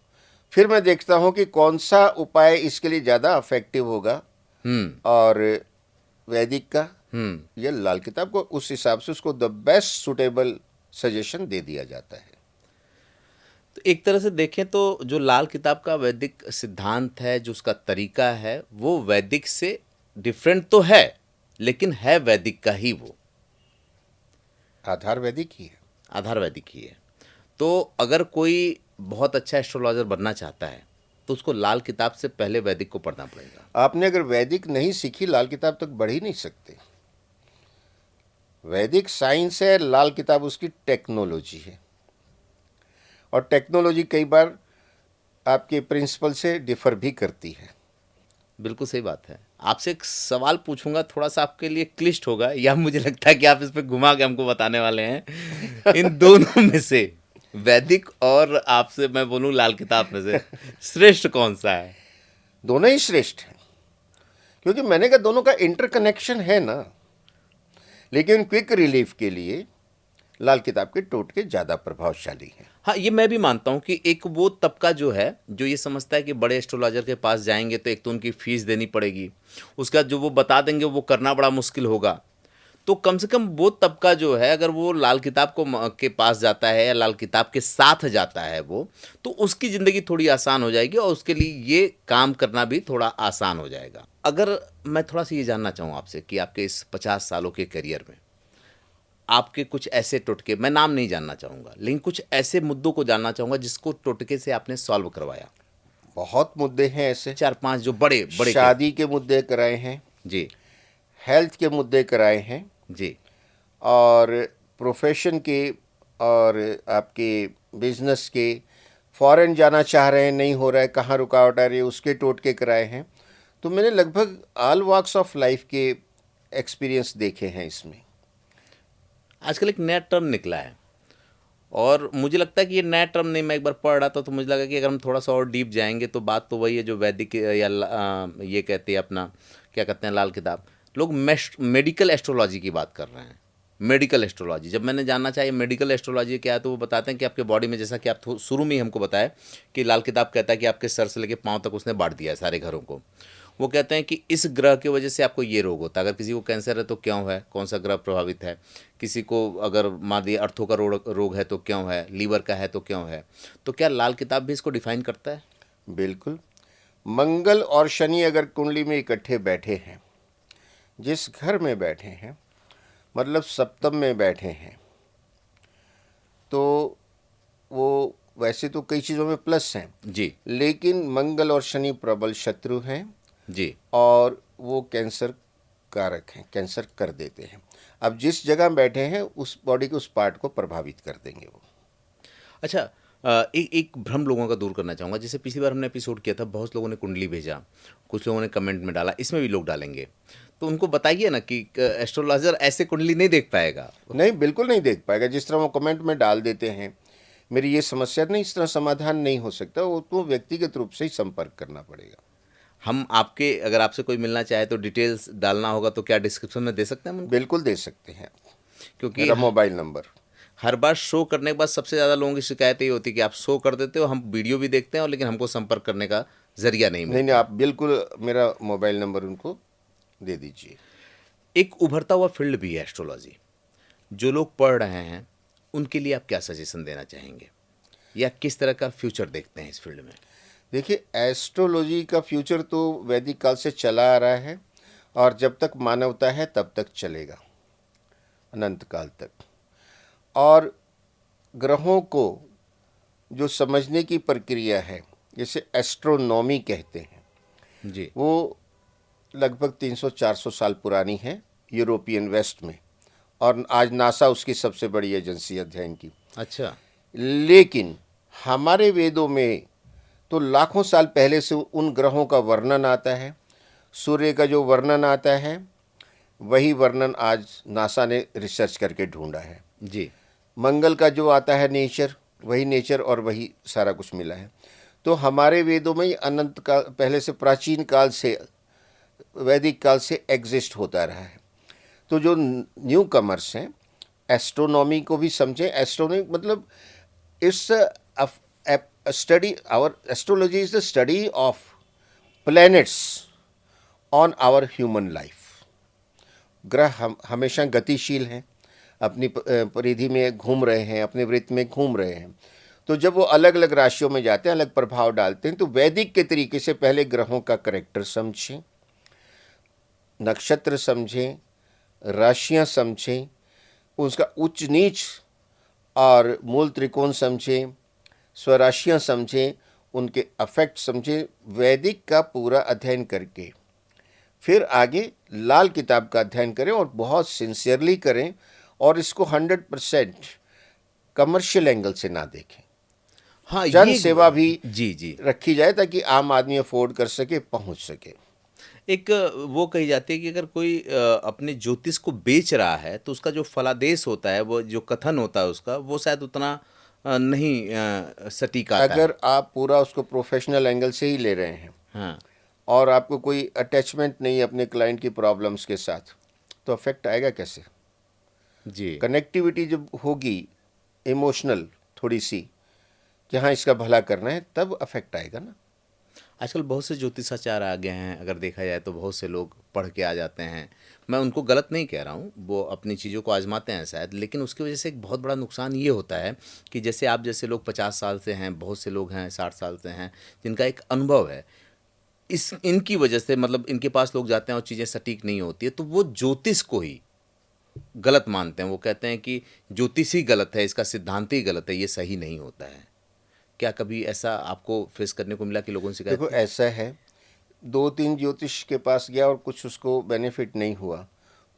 फिर मैं देखता हूँ कि कौन सा उपाय इसके लिए ज़्यादा अफेक्टिव होगा, और वैदिक का या लाल किताब को, उस हिसाब से उसको द बेस्ट सुटेबल सजेशन दे दिया जाता है। तो एक तरह से देखें तो जो लाल किताब का वैदिक सिद्धांत है, जो उसका तरीका है, वो वैदिक से डिफरेंट तो है, लेकिन है वैदिक का ही वो, आधार वैदिक ही है। आधार वैदिक ही है। तो अगर कोई बहुत अच्छा एस्ट्रोलॉजर बनना चाहता है तो उसको लाल किताब से पहले वैदिक को पढ़ना पड़ेगा। आपने अगर वैदिक नहीं सीखी, लाल किताब तक बढ़ ही नहीं सकते। वैदिक साइंस है, लाल किताब उसकी टेक्नोलॉजी है, और टेक्नोलॉजी कई बार आपके प्रिंसिपल से डिफर भी करती है। बिल्कुल सही बात है। आपसे एक सवाल पूछूंगा, थोड़ा सा आपके लिए क्लिष्ट होगा, या मुझे लगता है कि आप इस पे घुमा के हमको बताने वाले हैं। इन दोनों में से, वैदिक और आपसे मैं बोलूं लाल किताब में से, श्रेष्ठ कौन सा है? दोनों ही श्रेष्ठ हैं, क्योंकि मैंने कहा दोनों का इंटरकनेक्शन है ना। लेकिन क्विक रिलीफ के लिए लाल किताब के टोटके ज़्यादा प्रभावशाली हैं। हाँ, ये मैं भी मानता हूँ कि एक वो तबका जो है, जो ये समझता है कि बड़े एस्ट्रोलॉजर के पास जाएंगे तो एक तो उनकी फीस देनी पड़ेगी, उसका जो वो बता देंगे वो करना बड़ा मुश्किल होगा। तो कम से कम वो तबका जो है, अगर वो लाल किताब को के पास जाता है या लाल किताब के साथ जाता है वो, तो उसकी ज़िंदगी थोड़ी आसान हो जाएगी और उसके लिए ये काम करना भी थोड़ा आसान हो जाएगा। अगर मैं थोड़ा सा ये जानना चाहूँ आपसे कि आपके इस 50 सालों के करियर में आपके कुछ ऐसे टोटके, मैं नाम नहीं जानना चाहूँगा, लेकिन कुछ ऐसे मुद्दों को जानना चाहूँगा जिसको टोटके से आपने सॉल्व करवाया। बहुत मुद्दे हैं ऐसे। 4-5 जो बड़े बड़े शादी के मुद्दे कराए हैं, जी, हेल्थ के मुद्दे कराए हैं, जी, और प्रोफेशन के, और आपके बिजनेस के, फॉरेन जाना चाह रहे हैं, नहीं हो रहा है, कहाँ रुकावट आ रही है, उसके टोटके कराए हैं। तो मैंने लगभग ऑल वॉक्स ऑफ लाइफ के एक्सपीरियंस देखे हैं इसमें। आजकल एक नया टर्म निकला है, और मुझे लगता है कि ये नया टर्म नहीं, मैं एक बार पढ़ रहा था तो मुझे लगा कि अगर हम थोड़ा सा और डीप जाएंगे तो बात तो वही है जो वैदिक या ये कहते हैं अपना, क्या कहते हैं, लाल किताब। लोग मेडिकल एस्ट्रोलॉजी की बात कर रहे हैं। मेडिकल एस्ट्रोलॉजी, जब मैंने जानना चाहिए मेडिकल एस्ट्रोलॉजी क्या है, तो वो बताते हैं कि आपके बॉडी में, जैसा कि आप शुरू में ही हमको बताया कि लाल किताब कहता है कि आपके सर से लेकर पाँव तक उसने बांट दिया है सारे घरों को। वो कहते हैं कि इस ग्रह की वजह से आपको ये रोग होता है, अगर किसी को कैंसर है तो क्यों है, कौन सा ग्रह प्रभावित है, किसी को अगर मान लीजिए अर्थों का रोग है तो क्यों है, लीवर का है तो क्यों है। तो क्या लाल किताब भी इसको डिफाइन करता है? बिल्कुल। मंगल और शनि अगर कुंडली में इकट्ठे बैठे हैं, जिस घर में बैठे हैं, मतलब सप्तम में बैठे हैं, तो वो वैसे तो कई चीज़ों में प्लस हैं जी, लेकिन मंगल और शनि प्रबल शत्रु हैं, जी, और वो कैंसर कारक हैं, कैंसर कर देते हैं। अब जिस जगह बैठे हैं उस बॉडी के उस पार्ट को प्रभावित कर देंगे वो। अच्छा, एक भ्रम लोगों का दूर करना चाहूँगा। जैसे पिछली बार हमने एपिसोड किया था, बहुत लोगों ने कुंडली भेजा, कुछ लोगों ने कमेंट में डाला, इसमें भी लोग डालेंगे, तो उनको बताइए ना कि एस्ट्रोलॉजर ऐसे कुंडली नहीं देख पाएगा। नहीं, बिल्कुल नहीं देख पाएगा। जिस तरह वो कमेंट में डाल देते हैं, मेरी ये समस्या नहीं, इस तरह समाधान नहीं हो सकता, वो तो व्यक्तिगत रूप से ही संपर्क करना पड़ेगा। हम आपके, अगर आपसे कोई मिलना चाहे तो डिटेल्स डालना होगा, तो क्या डिस्क्रिप्शन में दे सकते हैं हम उनको? बिल्कुल दे सकते हैं। क्योंकि मेरा मोबाइल नंबर। हर बार शो करने के बाद सबसे ज़्यादा लोगों की शिकायत ये होती है कि आप शो कर देते हो, हम वीडियो भी देखते हैं और लेकिन हमको संपर्क करने का जरिया नहीं नहीं, मिलता। आप बिल्कुल मेरा मोबाइल नंबर उनको दे दीजिए। एक उभरता हुआ फील्ड भी है एस्ट्रोलॉजी, जो लोग पढ़ रहे हैं उनके लिए आप क्या सजेशन देना चाहेंगे, या किस तरह का फ्यूचर देखते हैं इस फील्ड में? देखिए, एस्ट्रोलॉजी का फ्यूचर तो वैदिक काल से चला आ रहा है, और जब तक मानवता है तब तक चलेगा, अनंत काल तक। और ग्रहों को जो समझने की प्रक्रिया है, जिसे एस्ट्रोनॉमी कहते हैं, जी, वो लगभग 300-400 साल पुरानी है यूरोपियन वेस्ट में, और आज नासा उसकी सबसे बड़ी एजेंसी अध्ययन की। अच्छा, लेकिन हमारे वेदों में तो लाखों साल पहले से उन ग्रहों का वर्णन आता है। सूर्य का जो वर्णन आता है, वही वर्णन आज नासा ने रिसर्च करके ढूंढा है। जी, मंगल का जो आता है नेचर, वही नेचर और वही सारा कुछ मिला है। तो हमारे वेदों में अनंत काल पहले से, प्राचीन काल से, वैदिक काल से एग्जिस्ट होता रहा है। तो जो न्यू कमर्स हैं, एस्ट्रोनॉमी को भी समझें। एस्ट्रोनॉमी मतलब it's study, our astrology is the study of planets on our human life. ग्रह हम हमेशा गतिशील हैं, अपनी परिधि में घूम रहे हैं, अपने वृत्त में घूम रहे हैं। तो जब वो अलग अलग राशियों में जाते हैं, अलग प्रभाव डालते हैं, तो वैदिक के तरीके से पहले ग्रहों का करेक्टर समझें, नक्षत्र समझें, राशियां समझें, उसका उच्च नीच और मूल त्रिकोण समझें, स्वराशियां समझें, उनके अफेक्ट समझें। वैदिक का पूरा अध्ययन करके फिर आगे लाल किताब का अध्ययन करें और बहुत सिंसियरली करें, और इसको 100% कमर्शियल एंगल से ना देखें। हाँ, जन ये सेवा भी जी जी। रखी जाए ताकि आम आदमी अफोर्ड कर सके, पहुंच सके। एक वो कही जाती है कि अगर कोई अपने ज्योतिष को बेच रहा है तो उसका जो फलादेश होता है, वो जो कथन होता है उसका, वो शायद उतना नहीं सटीक आता है। अगर आप पूरा उसको प्रोफेशनल एंगल से ही ले रहे हैं हाँ और आपको कोई अटैचमेंट नहीं है अपने क्लाइंट की प्रॉब्लम्स के साथ, तो अफेक्ट आएगा कैसे? जी। कनेक्टिविटी जब होगी इमोशनल थोड़ी सी कि हाँ इसका भला करना है, तब अफेक्ट आएगा ना। आजकल बहुत से ज्योतिषाचार्य आ गए हैं, अगर देखा जाए तो बहुत से लोग पढ़ के आ जाते हैं। मैं उनको गलत नहीं कह रहा हूँ, वो अपनी चीज़ों को आजमाते हैं शायद, लेकिन उसकी वजह से एक बहुत बड़ा नुकसान ये होता है कि जैसे आप जैसे लोग 50 साल से हैं, बहुत से लोग हैं 60 साल से हैं, जिनका एक अनुभव है, इस इनकी वजह से मतलब इनके पास लोग जाते हैं और चीज़ें सटीक नहीं होती है, तो वो ज्योतिष को ही गलत मानते हैं। वो कहते हैं कि ज्योतिष ही गलत है, इसका सिद्धांत ही गलत है, ये सही नहीं होता है। क्या कभी ऐसा आपको फेस करने को मिला कि लोगों से देखो कहते ऐसा है, 2-3 ज्योतिष के पास गया और कुछ उसको बेनिफिट नहीं हुआ,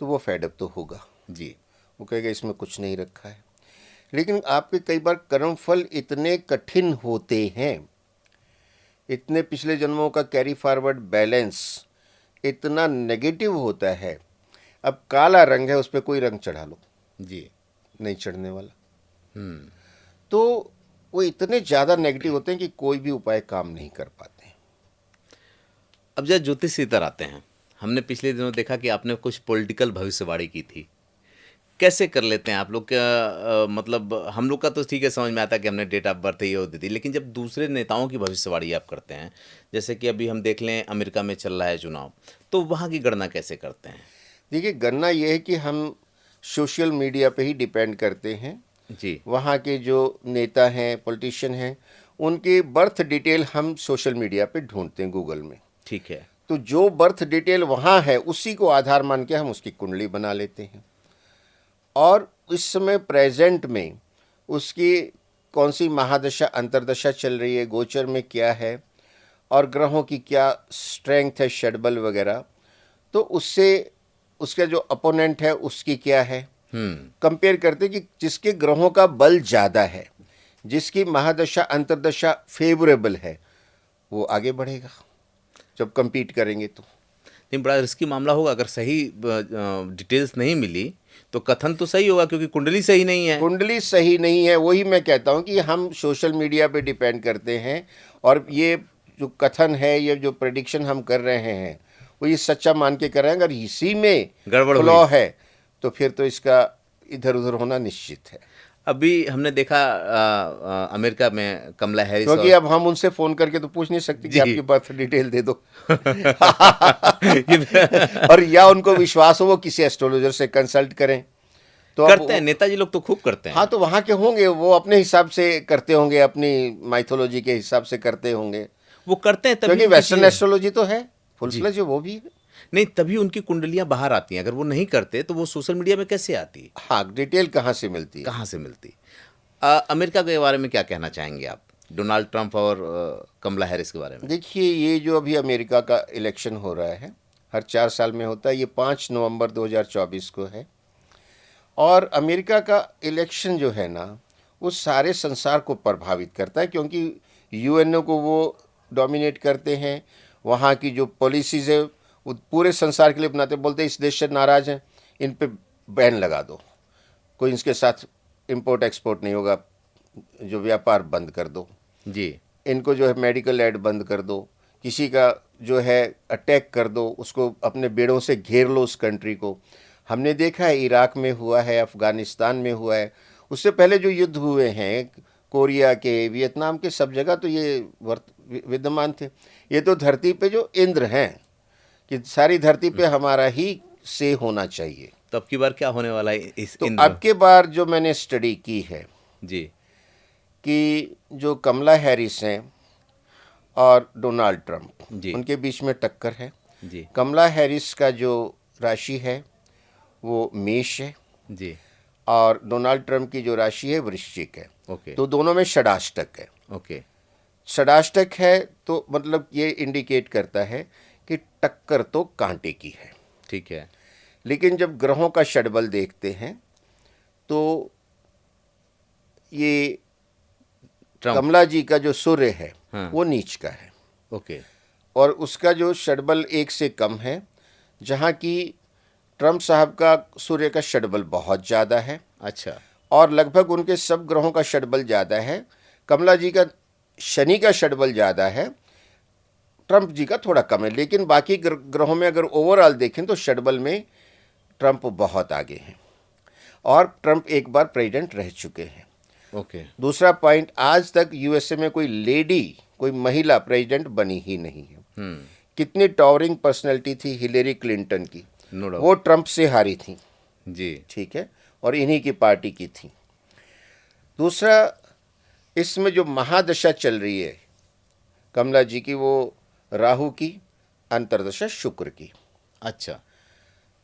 तो वो फेडअप तो होगा। जी वो कहेगा इसमें कुछ नहीं रखा है। लेकिन आपके कई बार कर्मफल इतने कठिन होते हैं, इतने पिछले जन्मों का कैरी फॉरवर्ड बैलेंस इतना नेगेटिव होता है। अब काला रंग है, उस पर कोई रंग चढ़ा लो, जी। नहीं चढ़ने वाला। तो वो इतने ज़्यादा नेगेटिव होते हैं कि कोई भी उपाय काम नहीं कर पाते। अब जब ज्योतिष इधर आते हैं, हमने पिछले दिनों देखा कि आपने कुछ पॉलिटिकल भविष्यवाणी की थी। कैसे कर लेते हैं आप लोग? क्या मतलब हम लोग का तो ठीक है, समझ में आता है कि हमने डेट ऑफ बर्थ ये वो दे दी, लेकिन जब दूसरे नेताओं की भविष्यवाणी आप करते हैं, जैसे कि अभी हम देख लें अमेरिका में चल रहा है चुनाव, तो वहाँ की गणना कैसे करते हैं? देखिए, गणना ये है कि हम सोशल मीडिया पे ही डिपेंड करते हैं। जी वहाँ के जो नेता हैं, पॉलिटिशियन हैं, उनके बर्थ डिटेल हम सोशल मीडिया पे ढूंढते हैं गूगल में। ठीक है। तो जो बर्थ डिटेल वहाँ है उसी को आधार मान के हम उसकी कुंडली बना लेते हैं, और इस समय प्रेजेंट में उसकी कौन सी महादशा अंतर्दशा चल रही है, गोचर में क्या है, और ग्रहों की क्या स्ट्रेंथ है, षडबल वगैरह, तो उससे उसका जो अपोनेंट है उसकी क्या है, कंपेयर करते कि जिसके ग्रहों का बल ज़्यादा है, जिसकी महादशा अंतर्दशा फेवरेबल है, वो आगे बढ़ेगा। जब compete करेंगे तो नहीं, बड़ा रिस्की मामला होगा अगर सही डिटेल्स नहीं मिली तो कथन तो सही होगा क्योंकि कुंडली सही नहीं है। कुंडली सही नहीं है। वही मैं कहता हूँ कि हम सोशल मीडिया पे डिपेंड करते हैं, और ये जो कथन है, ये जो प्रेडिक्शन हम कर रहे हैं, वो ये सच्चा मान के कर रहे हैं। अगर इसी में गड़बड़ फ्लॉ हुई है तो फिर तो इसका इधर उधर होना निश्चित है। अभी हमने देखा अमेरिका में कमला हैरिस क्योंकि अब हम उनसे फ़ोन करके तो पूछ नहीं सकते कि जी। आपकी बर्थ डिटेल दे दो और या उनको विश्वास हो वो किसी एस्ट्रोलॉजर से कंसल्ट करें तो अब करते हैं, नेताजी लोग तो खूब करते हैं। हाँ, तो वहाँ के होंगे, वो अपने हिसाब से करते होंगे, अपनी माइथोलॉजी के हिसाब से करते होंगे, वो करते हैं तभी क्योंकि उनकी वेस्टर्न चीज़ें- एस्ट्रोलॉजी तो है, फुल जी। फ्लेज वो भी है। नहीं, तभी उनकी कुंडलियां बाहर आती हैं। अगर वो नहीं करते तो वो सोशल मीडिया में कैसे आती? हाँ, डिटेल कहाँ से मिलती है? कहाँ से मिलती? अमेरिका के बारे में क्या कहना चाहेंगे आप, डोनाल्ड ट्रंप और कमला हैरिस के बारे में? देखिए, ये जो अभी अमेरिका का इलेक्शन हो रहा है, हर 4 साल में होता है, ये 5 नवंबर 2024 को है। और अमेरिका का इलेक्शन जो है ना, वो सारे संसार को प्रभावित करता है, क्योंकि यूएनओ को वो डोमिनेट करते हैं। वहाँ की जो पॉलिसीज़ है वो पूरे संसार के लिए बनाते, बोलते हैं इस देश से नाराज़ हैं, इन पे बैन लगा दो, कोई इसके साथ इंपोर्ट एक्सपोर्ट नहीं होगा, जो व्यापार बंद कर दो, जी इनको जो है मेडिकल एड बंद कर दो, किसी का जो है अटैक कर दो, उसको अपने बेड़ों से घेर लो उस कंट्री को। हमने देखा है इराक में हुआ है, अफ़गानिस्तान में हुआ है, उससे पहले जो युद्ध हुए हैं कोरिया के, वियतनाम के, सब जगह तो ये विद्यमान थे। ये तो धरती पे जो इंद्र हैं कि सारी धरती पे हमारा ही से होना चाहिए। तो अब की बार क्या होने वाला है इस तो इंद्र? अब के बार जो मैंने स्टडी की है जी कि जो कमला हैरिस हैं और डोनाल्ड ट्रंप, जी उनके बीच में टक्कर है। जी कमला हैरिस का जो राशि है वो मेष है जी और डोनाल्ड ट्रंप की जो राशि है वृश्चिक है। ओके तो दोनों में षडाष्टक है। ओके षडाष्टक है तो मतलब ये इंडिकेट करता है कि टक्कर तो कांटे की है। ठीक है। लेकिन जब ग्रहों का षडबल देखते हैं तो ये ट्रम्प। कमला जी का जो सूर्य है हाँ। वो नीच का है ओके और उसका जो षडबल 1 से कम है, जहाँ की ट्रंप साहब का सूर्य का षडबल बहुत ज़्यादा है अच्छा और लगभग उनके सब ग्रहों का षडबल ज़्यादा है। कमला जी का शनि का षडबल ज़्यादा है, ट्रंप जी का थोड़ा कम है। लेकिन बाकी ग्रहों में अगर ओवरऑल देखें तो षडबल में ट्रंप बहुत आगे हैं और ट्रंप एक बार प्रेसिडेंट रह चुके हैं। ओके दूसरा पॉइंट, आज तक यूएसए में कोई लेडी, कोई महिला प्रेसिडेंट बनी ही नहीं है। कितनी टॉवरिंग पर्सनैलिटी थी हिलेरी क्लिंटन की, नो डाउट। वो ट्रंप से हारी थी, जी ठीक है, और इन्हीं की पार्टी की थी। दूसरा, इसमें जो महादशा चल रही है कमला जी की, वो राहु की, अंतर्दशा शुक्र की, अच्छा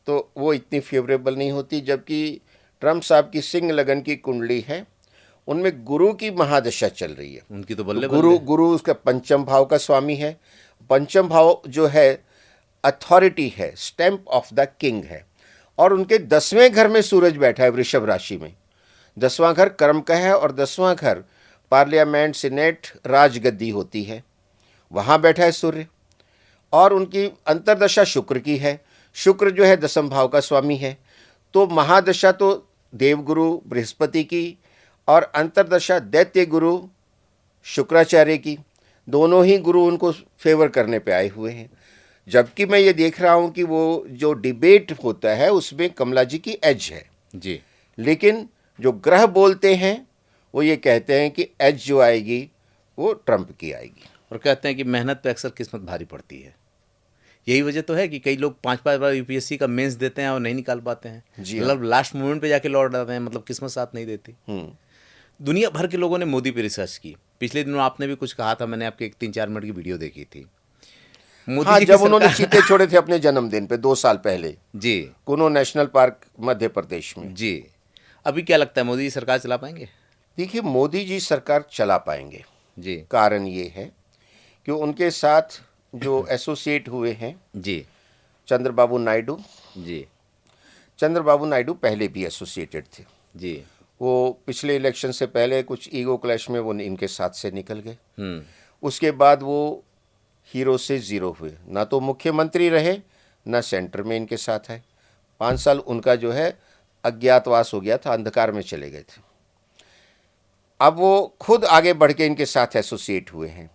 तो वो इतनी फेवरेबल नहीं होती। जबकि ट्रंप साहब की सिंह लगन की कुंडली है, उनमें गुरु की महादशा चल रही है। उनकी तो तो बल्ले गुरु उसका पंचम भाव का स्वामी है। पंचम भाव जो है अथॉरिटी है, स्टैम्प ऑफ द किंग है, और उनके 10वें घर में सूरज बैठा है वृषभ राशि में। 10वां घर कर्म का है और 10वां घर पार्लियामेंट, सीनेट, राजगद्दी होती है, वहाँ बैठा है सूर्य। और उनकी अंतर्दशा शुक्र की है, शुक्र जो है 10म भाव का स्वामी है। तो महादशा तो देवगुरु बृहस्पति की और अंतर्दशा दैत्य गुरु शुक्राचार्य की, दोनों ही गुरु उनको फेवर करने पे आए हुए हैं। जबकि मैं ये देख रहा हूँ कि वो जो डिबेट होता है उसमें कमला जी की एज है जी लेकिन जो ग्रह बोलते हैं वो ये कहते हैं कि एज जो आएगी वो ट्रंप की आएगी। और कहते हैं कि मेहनत पे अक्सर किस्मत भारी पड़ती है। यही वजह तो है कि कई लोग 5-5 बार यूपीएससी का मेंस देते हैं और नहीं निकाल पाते हैं। जी हाँ। मतलब लास्ट मोमेंट पे जाके लौट आते हैं, मतलब किस्मत साथ नहीं देती। दुनिया भर के लोगों ने मोदी पे रिसर्च की। पिछले दिनों आपने भी कुछ कहा था, मैंने आपके एक 3-4 मिनट की वीडियो देखी थी। मोदी हाँ, जी की जब उन्होंने सरकार- चीते छोड़े थे अपने जन्मदिन पे 2 साल पहले जी कुनो नेशनल पार्क मध्य प्रदेश में। जी। अभी क्या लगता है, मोदी जी सरकार चला पाएंगे? देखिए, मोदी जी सरकार चला पाएंगे। जी कारण ये है कि उनके साथ जो एसोसिएट हुए हैं जी चंद्रबाबू नायडू, जी चंद्रबाबू नायडू पहले भी एसोसिएटेड थे। जी वो पिछले इलेक्शन से पहले कुछ ईगो क्लैश में वो इनके साथ से निकल गए। उसके बाद वो हीरो से ज़ीरो हुए, ना तो मुख्यमंत्री रहे ना सेंटर में इनके साथ है। 5 साल उनका जो है अज्ञातवास हो गया था, अंधकार में चले गए थे। अब वो खुद आगे बढ़ के इनके साथ एसोसिएट हुए हैं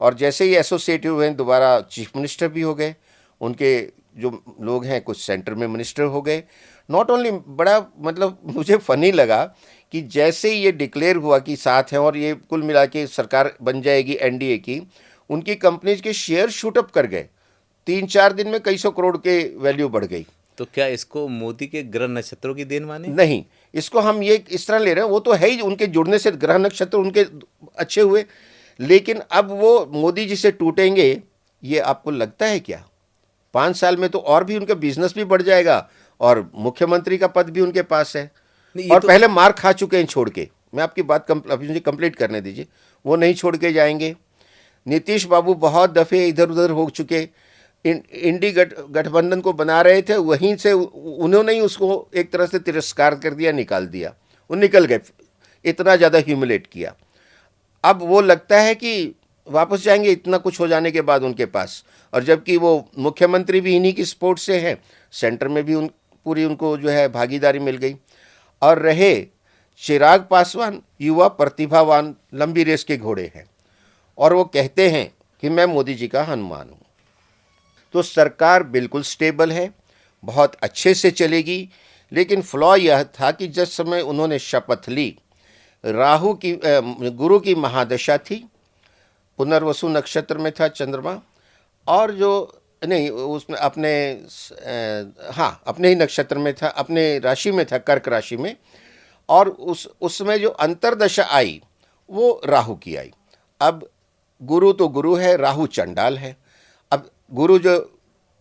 और जैसे ही एसोसिएट हुए हैं दोबारा चीफ मिनिस्टर भी हो गए। उनके जो लोग हैं कुछ सेंटर में मिनिस्टर हो गए। नॉट ओनली, बड़ा मतलब मुझे फ़नी लगा कि जैसे ही ये डिक्लेयर हुआ कि साथ हैं और ये कुल मिला के सरकार बन जाएगी एनडीए की, उनकी कंपनीज के शेयर शूटअप कर गए। 3-4 दिन में कई सौ करोड़ के वैल्यू बढ़ गई। तो क्या इसको मोदी के ग्रह नक्षत्रों की देन माने? नहीं, इसको हम ये इस तरह ले रहे हैं, वो तो है ही, उनके जुड़ने से ग्रह नक्षत्र उनके अच्छे हुए। लेकिन अब वो मोदी जी से टूटेंगे, ये आपको लगता है क्या? 5 साल में तो और भी उनका बिजनेस भी बढ़ जाएगा और मुख्यमंत्री का पद भी उनके पास है। और पहले मार खा चुके हैं छोड़ के। मैं आपकी बात अभी मुझे कंप्लीट करने दीजिए। वो नहीं छोड़ के जाएंगे। नीतीश बाबू बहुत दफ़े इधर उधर हो चुके, इंडी गठबंधन को बना रहे थे, वहीं से उन्होंने ही उसको एक तरह से तिरस्कार कर दिया, निकाल दिया, वो निकल गए। इतना ज़्यादा ह्यूमिलेट किया। अब वो लगता है कि वापस जाएंगे इतना कुछ हो जाने के बाद उनके पास, और जबकि वो मुख्यमंत्री भी इन्हीं की सपोर्ट से हैं, सेंटर में भी पूरी उनको जो है भागीदारी मिल गई। और रहे चिराग पासवान युवा प्रतिभावान लंबी रेस के घोड़े हैं और वो कहते हैं कि मैं मोदी जी का हनुमान हूँ। तो सरकार बिल्कुल स्टेबल है, बहुत अच्छे से चलेगी, लेकिन फ्लॉ यह था कि जिस समय उन्होंने शपथ ली, राहु की गुरु की महादशा थी, पुनर्वसु नक्षत्र में था चंद्रमा, और जो नहीं उसमें अपने ही नक्षत्र में था, अपने राशि में था, कर्क राशि में, और उसमें जो अंतर्दशा आई वो राहु की आई। अब गुरु तो गुरु है, राहु चंडाल है। अब गुरु जो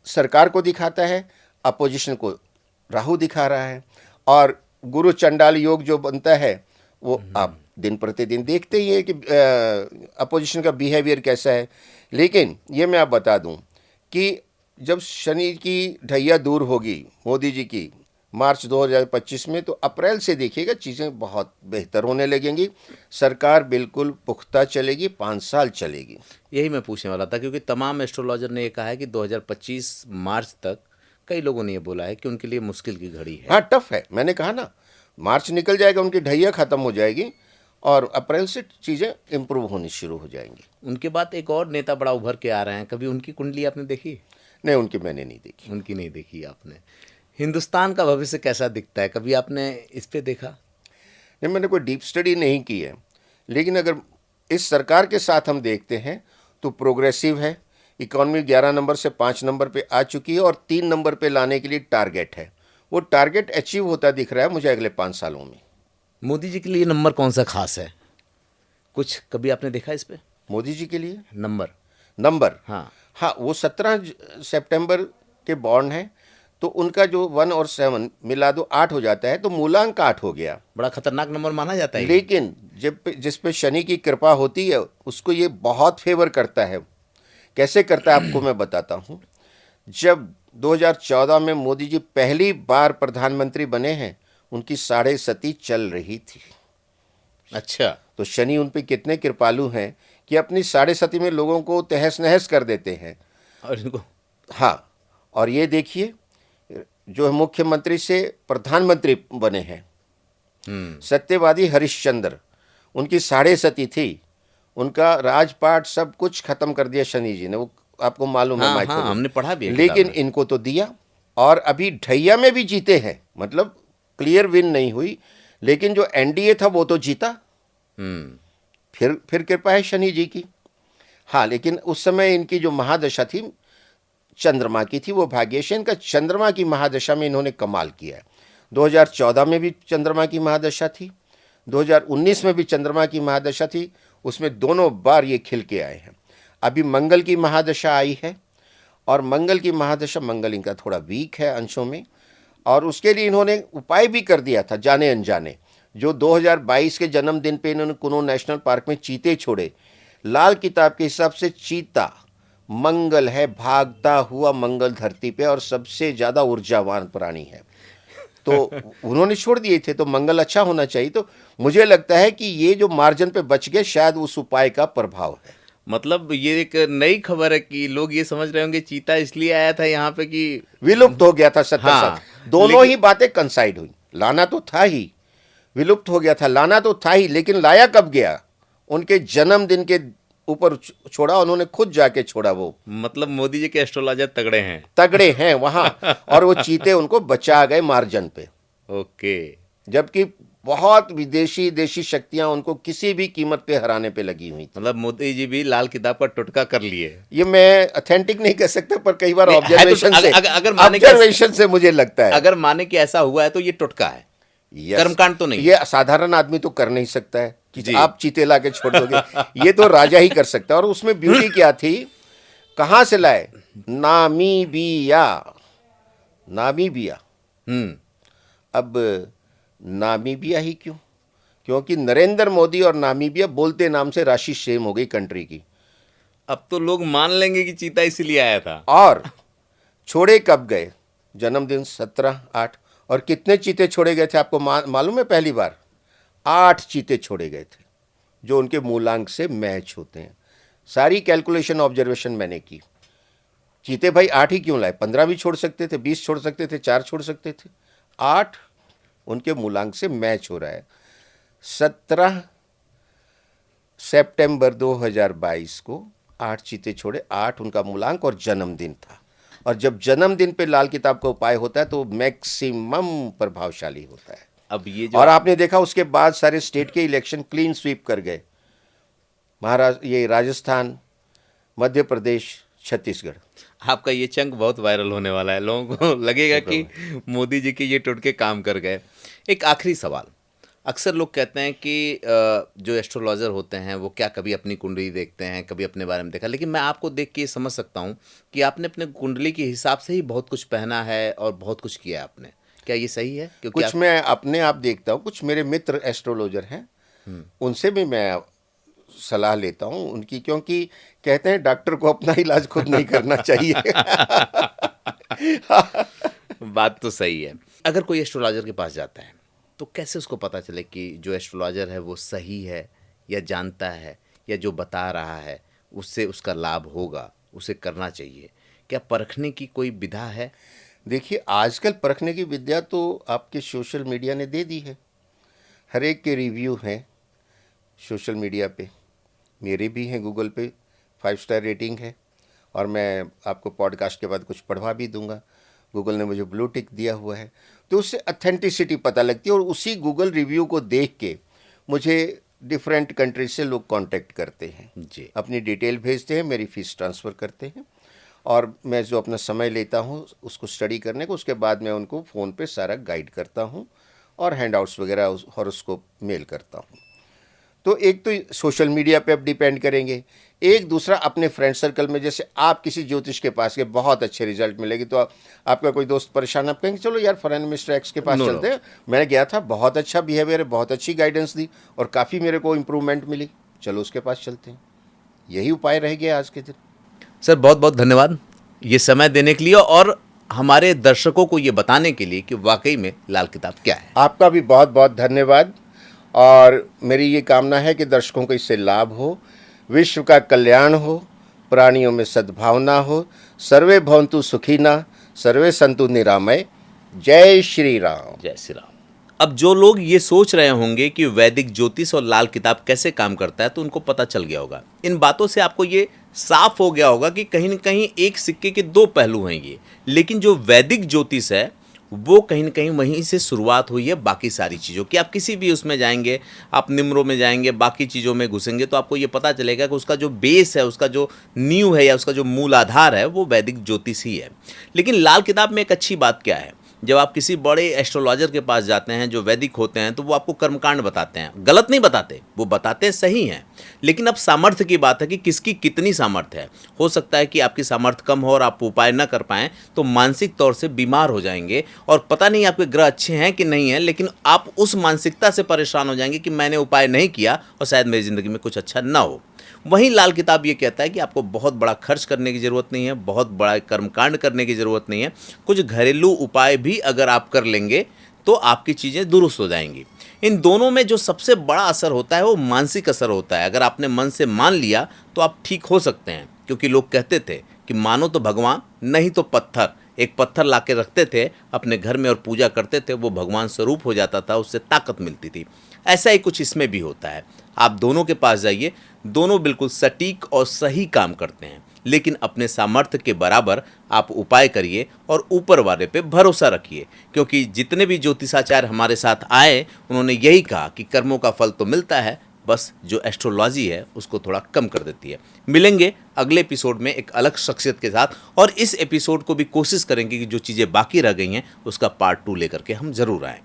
सरकार को दिखाता है, अपोजिशन को राहु दिखा रहा है, और गुरु चंडाल योग जो बनता है वो आप दिन प्रतिदिन देखते ही है कि अपोजिशन का बिहेवियर कैसा है। लेकिन ये मैं आप बता दूं कि जब शनि की ढैया दूर होगी मोदी जी की मार्च 2025 में, तो अप्रैल से देखिएगा चीज़ें बहुत बेहतर होने लगेंगी। सरकार बिल्कुल पुख्ता चलेगी, 5 साल चलेगी। यही मैं पूछने वाला था, क्योंकि तमाम एस्ट्रोलॉजर ने ये कहा है कि 2025 मार्च तक, कई लोगों ने ये बोला है कि उनके लिए मुश्किल की घड़ी है। हाँ, टफ है। मैंने कहा ना, मार्च निकल जाएगा, उनकी ढैया ख़त्म हो जाएगी और अप्रैल से चीज़ें इम्प्रूव होनी शुरू हो जाएंगी। उनके बाद एक और नेता बड़ा उभर के आ रहे हैं, कभी उनकी कुंडली आपने देखी? नहीं, उनकी मैंने नहीं देखी। उनकी नहीं देखी आपने। हिंदुस्तान का भविष्य कैसा दिखता है, कभी आपने इस पे देखा? नहीं, मैंने कोई डीप स्टडी नहीं की है, लेकिन अगर इस सरकार के साथ हम देखते हैं तो प्रोग्रेसिव है, इकॉनमी 11 नंबर से 5 नंबर पे आ चुकी है और 3 नंबर पे लाने के लिए टारगेट है। वो टारगेट अचीव होता दिख रहा है मुझे अगले 5 सालों में। मोदी जी के लिए नंबर कौन सा खास है, कुछ कभी आपने देखा इस पे? मोदी जी के लिए नंबर हाँ, वो 17 सितंबर के बॉर्न है, तो उनका जो 1 और 7 मिला दो 8 हो जाता है, तो मूलांक 8 हो गया। बड़ा खतरनाक नंबर माना जाता है। लेकिन जिस पे शनि की कृपा होती है उसको ये बहुत फेवर करता है। कैसे करता है आपको मैं बताता हूँ। जब 2014 में मोदी जी पहली बार प्रधानमंत्री बने हैं, उनकी 7.5 चल रही थी। अच्छा, तो शनि उन पे कितने कृपालु हैं कि अपनी 7.5 में लोगों को तहस नहस कर देते हैं। और इनको हाँ, और ये देखिए जो मुख्यमंत्री से प्रधानमंत्री बने हैं, सत्यवादी हरिश्चंद्र, उनकी 7.5 थी, उनका राजपाट सब कुछ खत्म कर दिया शनि जी ने। वो आपको मालूम है, हाँ, हमने पढ़ा भी है लेकिन किताब में। इनको तो दिया, और अभी ढैया में भी जीते हैं, मतलब क्लियर विन नहीं हुई, लेकिन जो एनडीए था वो तो जीता। फिर कृपा है शनि जी की। हाँ, लेकिन उस समय इनकी जो महादशा थी चंद्रमा की थी, वो भाग्यशाली। इनका चंद्रमा की महादशा में इन्होंने कमाल किया है। 2014 में भी चंद्रमा की महादशा थी, 2019 में भी चंद्रमा की महादशा थी, उसमें दोनों बार ये खिल के आए हैं। अभी मंगल की महादशा आई है, और मंगल की महादशा, मंगल इनका थोड़ा वीक है अंशों में, और उसके लिए इन्होंने उपाय भी कर दिया था जाने अनजाने। जो 2022 के जन्मदिन पे इन्होंने कुनो नेशनल पार्क में चीते छोड़े। लाल किताब के हिसाब से चीता मंगल है, भागता हुआ मंगल धरती पे, और सबसे ज़्यादा ऊर्जावान प्राणी है। तो उन्होंने छोड़ दिए थे, तो मंगल अच्छा होना चाहिए। तो मुझे लगता है कि ये जो मार्जिन पे बच गए, शायद उस उपाय का प्रभाव है। मतलब ये एक नई खबर है कि लोग ये समझ रहे होंगे चीता इसलिए आया था यहाँ पे कि विलुप्त हो गया था 70 हाँ, साल। दोनों ही बातें कंसाइड हुई। लाना तो था ही, विलुप्त हो गया था, लाना तो था ही, लेकिन लाया कब गया? उनके जन्मदिन के ऊपर छोड़ा, उन्होंने खुद जाके छोड़ा। वो मतलब मोदी जी के एस्ट्रोलॉजर तगड़े हैं वहां, और वो चीते उनको बचा गए मार्जिन पे। ओके। जबकि बहुत विदेशी देशी शक्तियां उनको किसी भी कीमत पे हराने पे लगी हुई थी। मतलब मोदी जी भी लाल किताब का टुटका कर लिए। ये मैं ऑथेंटिक नहीं कह सकता, पर कई बार नहीं, है तो ऑब्जर्वेशन से, अगर माने कि ऑब्जर्वेशन से मुझे लगता है। अगर माने कि ऐसा हुआ है तो ये टुटका है, कर्मकांड तो नहीं। ये साधारण आदमी तो कर नहीं सकता है कि जी। आप चीते ला के छोड़ दोगे। ये तो राजा ही कर सकता है। और उसमें ब्यूटी क्या थी, कहां से लाए? नामीबिया। अब नामीबिया ही क्यों? क्योंकि नरेंद्र मोदी और नामीबिया बोलते नाम से राशि सेम हो गई कंट्री की। अब तो लोग मान लेंगे कि चीता इसलिए आया था। और छोड़े कब गए? जन्मदिन 17/8। और कितने चीते छोड़े गए थे आपको मालूम है? पहली बार 8 चीते छोड़े गए थे, जो उनके मूलांक से मैच होते हैं। सारी कैलकुलेशन ऑब्जर्वेशन मैंने की। चीते भाई 8 ही क्यों लाए? 15 भी छोड़ सकते थे, 20 छोड़ सकते थे, 4 छोड़ सकते थे। 8 उनके मूलांक से मैच हो रहा है। 17 सितंबर 2022 को 8 चीते छोड़े, 8 उनका मूलांक और जन्मदिन था। और जब जन्मदिन पे लाल किताब का उपाय होता है तो मैक्सिमम प्रभावशाली होता है। अब ये जो और आपने देखा उसके बाद सारे स्टेट के इलेक्शन क्लीन स्वीप कर गए, महाराष्ट्र, ये राजस्थान, मध्य प्रदेश, छत्तीसगढ़। आपका ये चंक बहुत वायरल होने वाला है, लोगों को लगेगा कि मोदी जी के ये टोटके काम कर गए। एक आखिरी सवाल, अक्सर लोग कहते हैं कि जो एस्ट्रोलॉजर होते हैं वो क्या कभी अपनी कुंडली देखते हैं, कभी अपने बारे में देखा, लेकिन मैं आपको देख के ये समझ सकता हूँ कि आपने अपने कुंडली के हिसाब से ही बहुत कुछ पहना है और बहुत कुछ किया है आपने। क्या ये सही है? क्योंकि कुछ मैं अपने आप देखता हूँ, कुछ मेरे मित्र एस्ट्रोलॉजर हैं, उनसे भी मैं सलाह लेता हूँ उनकी, क्योंकि कहते हैं डॉक्टर को अपना इलाज खुद नहीं करना चाहिए। बात तो सही है। अगर कोई एस्ट्रोलॉजर के पास जाता है तो कैसे उसको पता चले कि जो एस्ट्रोलॉजर है वो सही है या जानता है या जो बता रहा है उससे उसका लाभ होगा, उसे करना चाहिए? क्या परखने की कोई विधा है? देखिए, आजकल परखने की विद्या तो आपके सोशल मीडिया ने दे दी है। हर एक के रिव्यू हैं सोशल मीडिया पे, मेरे भी हैं गूगल पे, 5 स्टार रेटिंग है। और मैं आपको पॉडकास्ट के बाद कुछ पढ़वा भी दूंगा, गूगल ने मुझे ब्लू टिक दिया हुआ है, तो उससे ऑथेंटिसिटी पता लगती है। और उसी गूगल रिव्यू को देख के मुझे डिफरेंट कंट्रीज से लोग कांटेक्ट करते हैं जी। अपनी डिटेल भेजते हैं, मेरी फ़ीस ट्रांसफ़र करते हैं, और मैं जो अपना समय लेता हूँ उसको स्टडी करने को, उसके बाद मैं उनको फ़ोन पे सारा गाइड करता हूँ और हैंडआउट्स वगैरह हॉरोस्कोप मेल करता हूँ। तो एक तो सोशल मीडिया पे आप डिपेंड करेंगे, एक दूसरा अपने फ्रेंड सर्कल में, जैसे आप किसी ज्योतिष के पास गए, बहुत अच्छे रिजल्ट मिलेगी, तो आपका कोई दोस्त परेशान, आप कहेंगे चलो यार फलाने मिस्टर एक्स के पास चलते हैं, मैं गया था, बहुत अच्छा बिहेवियर है, बहुत अच्छी गाइडेंस दी और काफ़ी मेरे को इम्प्रूवमेंट मिली, चलो उसके पास चलते हैं। यही उपाय रह गया आज के दिन। सर बहुत बहुत धन्यवाद ये समय देने के लिए और हमारे दर्शकों को ये बताने के लिए कि वाकई में लाल किताब क्या है। आपका भी बहुत बहुत धन्यवाद, और मेरी ये कामना है कि दर्शकों को इससे लाभ हो, विश्व का कल्याण हो, प्राणियों में सद्भावना हो, सर्वे भवन्तु सुखिनः, सर्वे सन्तु निरामय। जय श्री राम। जय श्री राम। अब जो लोग ये सोच रहे होंगे कि वैदिक ज्योतिष और लाल किताब कैसे काम करता है तो उनको पता चल गया होगा। इन बातों से आपको ये साफ हो गया होगा कि कहीं न कहीं एक सिक्के के दो पहलू हैं ये। लेकिन जो वैदिक ज्योतिष है वो कहीं न कहीं वहीं से शुरुआत हुई है बाकी सारी चीज़ों की। आप किसी भी उसमें जाएंगे, आप निम्रों में जाएंगे, बाकी चीज़ों में घुसेंगे तो आपको ये पता चलेगा कि उसका जो बेस है, उसका जो नींव है या उसका जो मूल आधार है वो वैदिक ज्योतिष ही है। लेकिन लाल किताब में एक अच्छी बात क्या है, जब आप किसी बड़े एस्ट्रोलॉजर के पास जाते हैं जो वैदिक होते हैं तो वो आपको कर्मकांड बताते हैं, गलत नहीं बताते, वो बताते सही हैं। लेकिन अब सामर्थ्य की बात है कि किसकी कितनी सामर्थ्य है। हो सकता है कि आपकी सामर्थ्य कम हो और आप उपाय न कर पाएँ तो मानसिक तौर से बीमार हो जाएंगे और पता नहीं आपके ग्रह अच्छे हैं कि नहीं है, लेकिन आप उस मानसिकता से परेशान हो जाएंगे कि मैंने उपाय नहीं किया और शायद मेरी ज़िंदगी में कुछ अच्छा ना हो। वहीं लाल किताब ये कहता है कि आपको बहुत बड़ा खर्च करने की ज़रूरत नहीं है, बहुत बड़ा कर्मकांड करने की ज़रूरत नहीं है, कुछ घरेलू उपाय भी अगर आप कर लेंगे तो आपकी चीज़ें दुरुस्त हो जाएंगी। इन दोनों में जो सबसे बड़ा असर होता है वो मानसिक असर होता है। अगर आपने मन से मान लिया तो आप ठीक हो सकते हैं, क्योंकि लोग कहते थे कि मानो तो भगवान नहीं तो पत्थर। एक पत्थर ला के रखते थे अपने घर में और पूजा करते थे, वो भगवान स्वरूप हो जाता था, उससे ताकत मिलती थी। ऐसा ही कुछ इसमें भी होता है। आप दोनों के पास जाइए, दोनों बिल्कुल सटीक और सही काम करते हैं, लेकिन अपने सामर्थ्य के बराबर आप उपाय करिए और ऊपर वाले पे भरोसा रखिए। क्योंकि जितने भी ज्योतिषाचार्य हमारे साथ आए उन्होंने यही कहा कि कर्मों का फल तो मिलता है, बस जो एस्ट्रोलॉजी है उसको थोड़ा कम कर देती है। मिलेंगे अगले एपिसोड में एक अलग शख्सियत के साथ, और इस एपिसोड को भी कोशिश करेंगे कि जो चीज़ें बाकी रह गई हैं उसका पार्ट 2 लेकर के हम ज़रूर आएँ।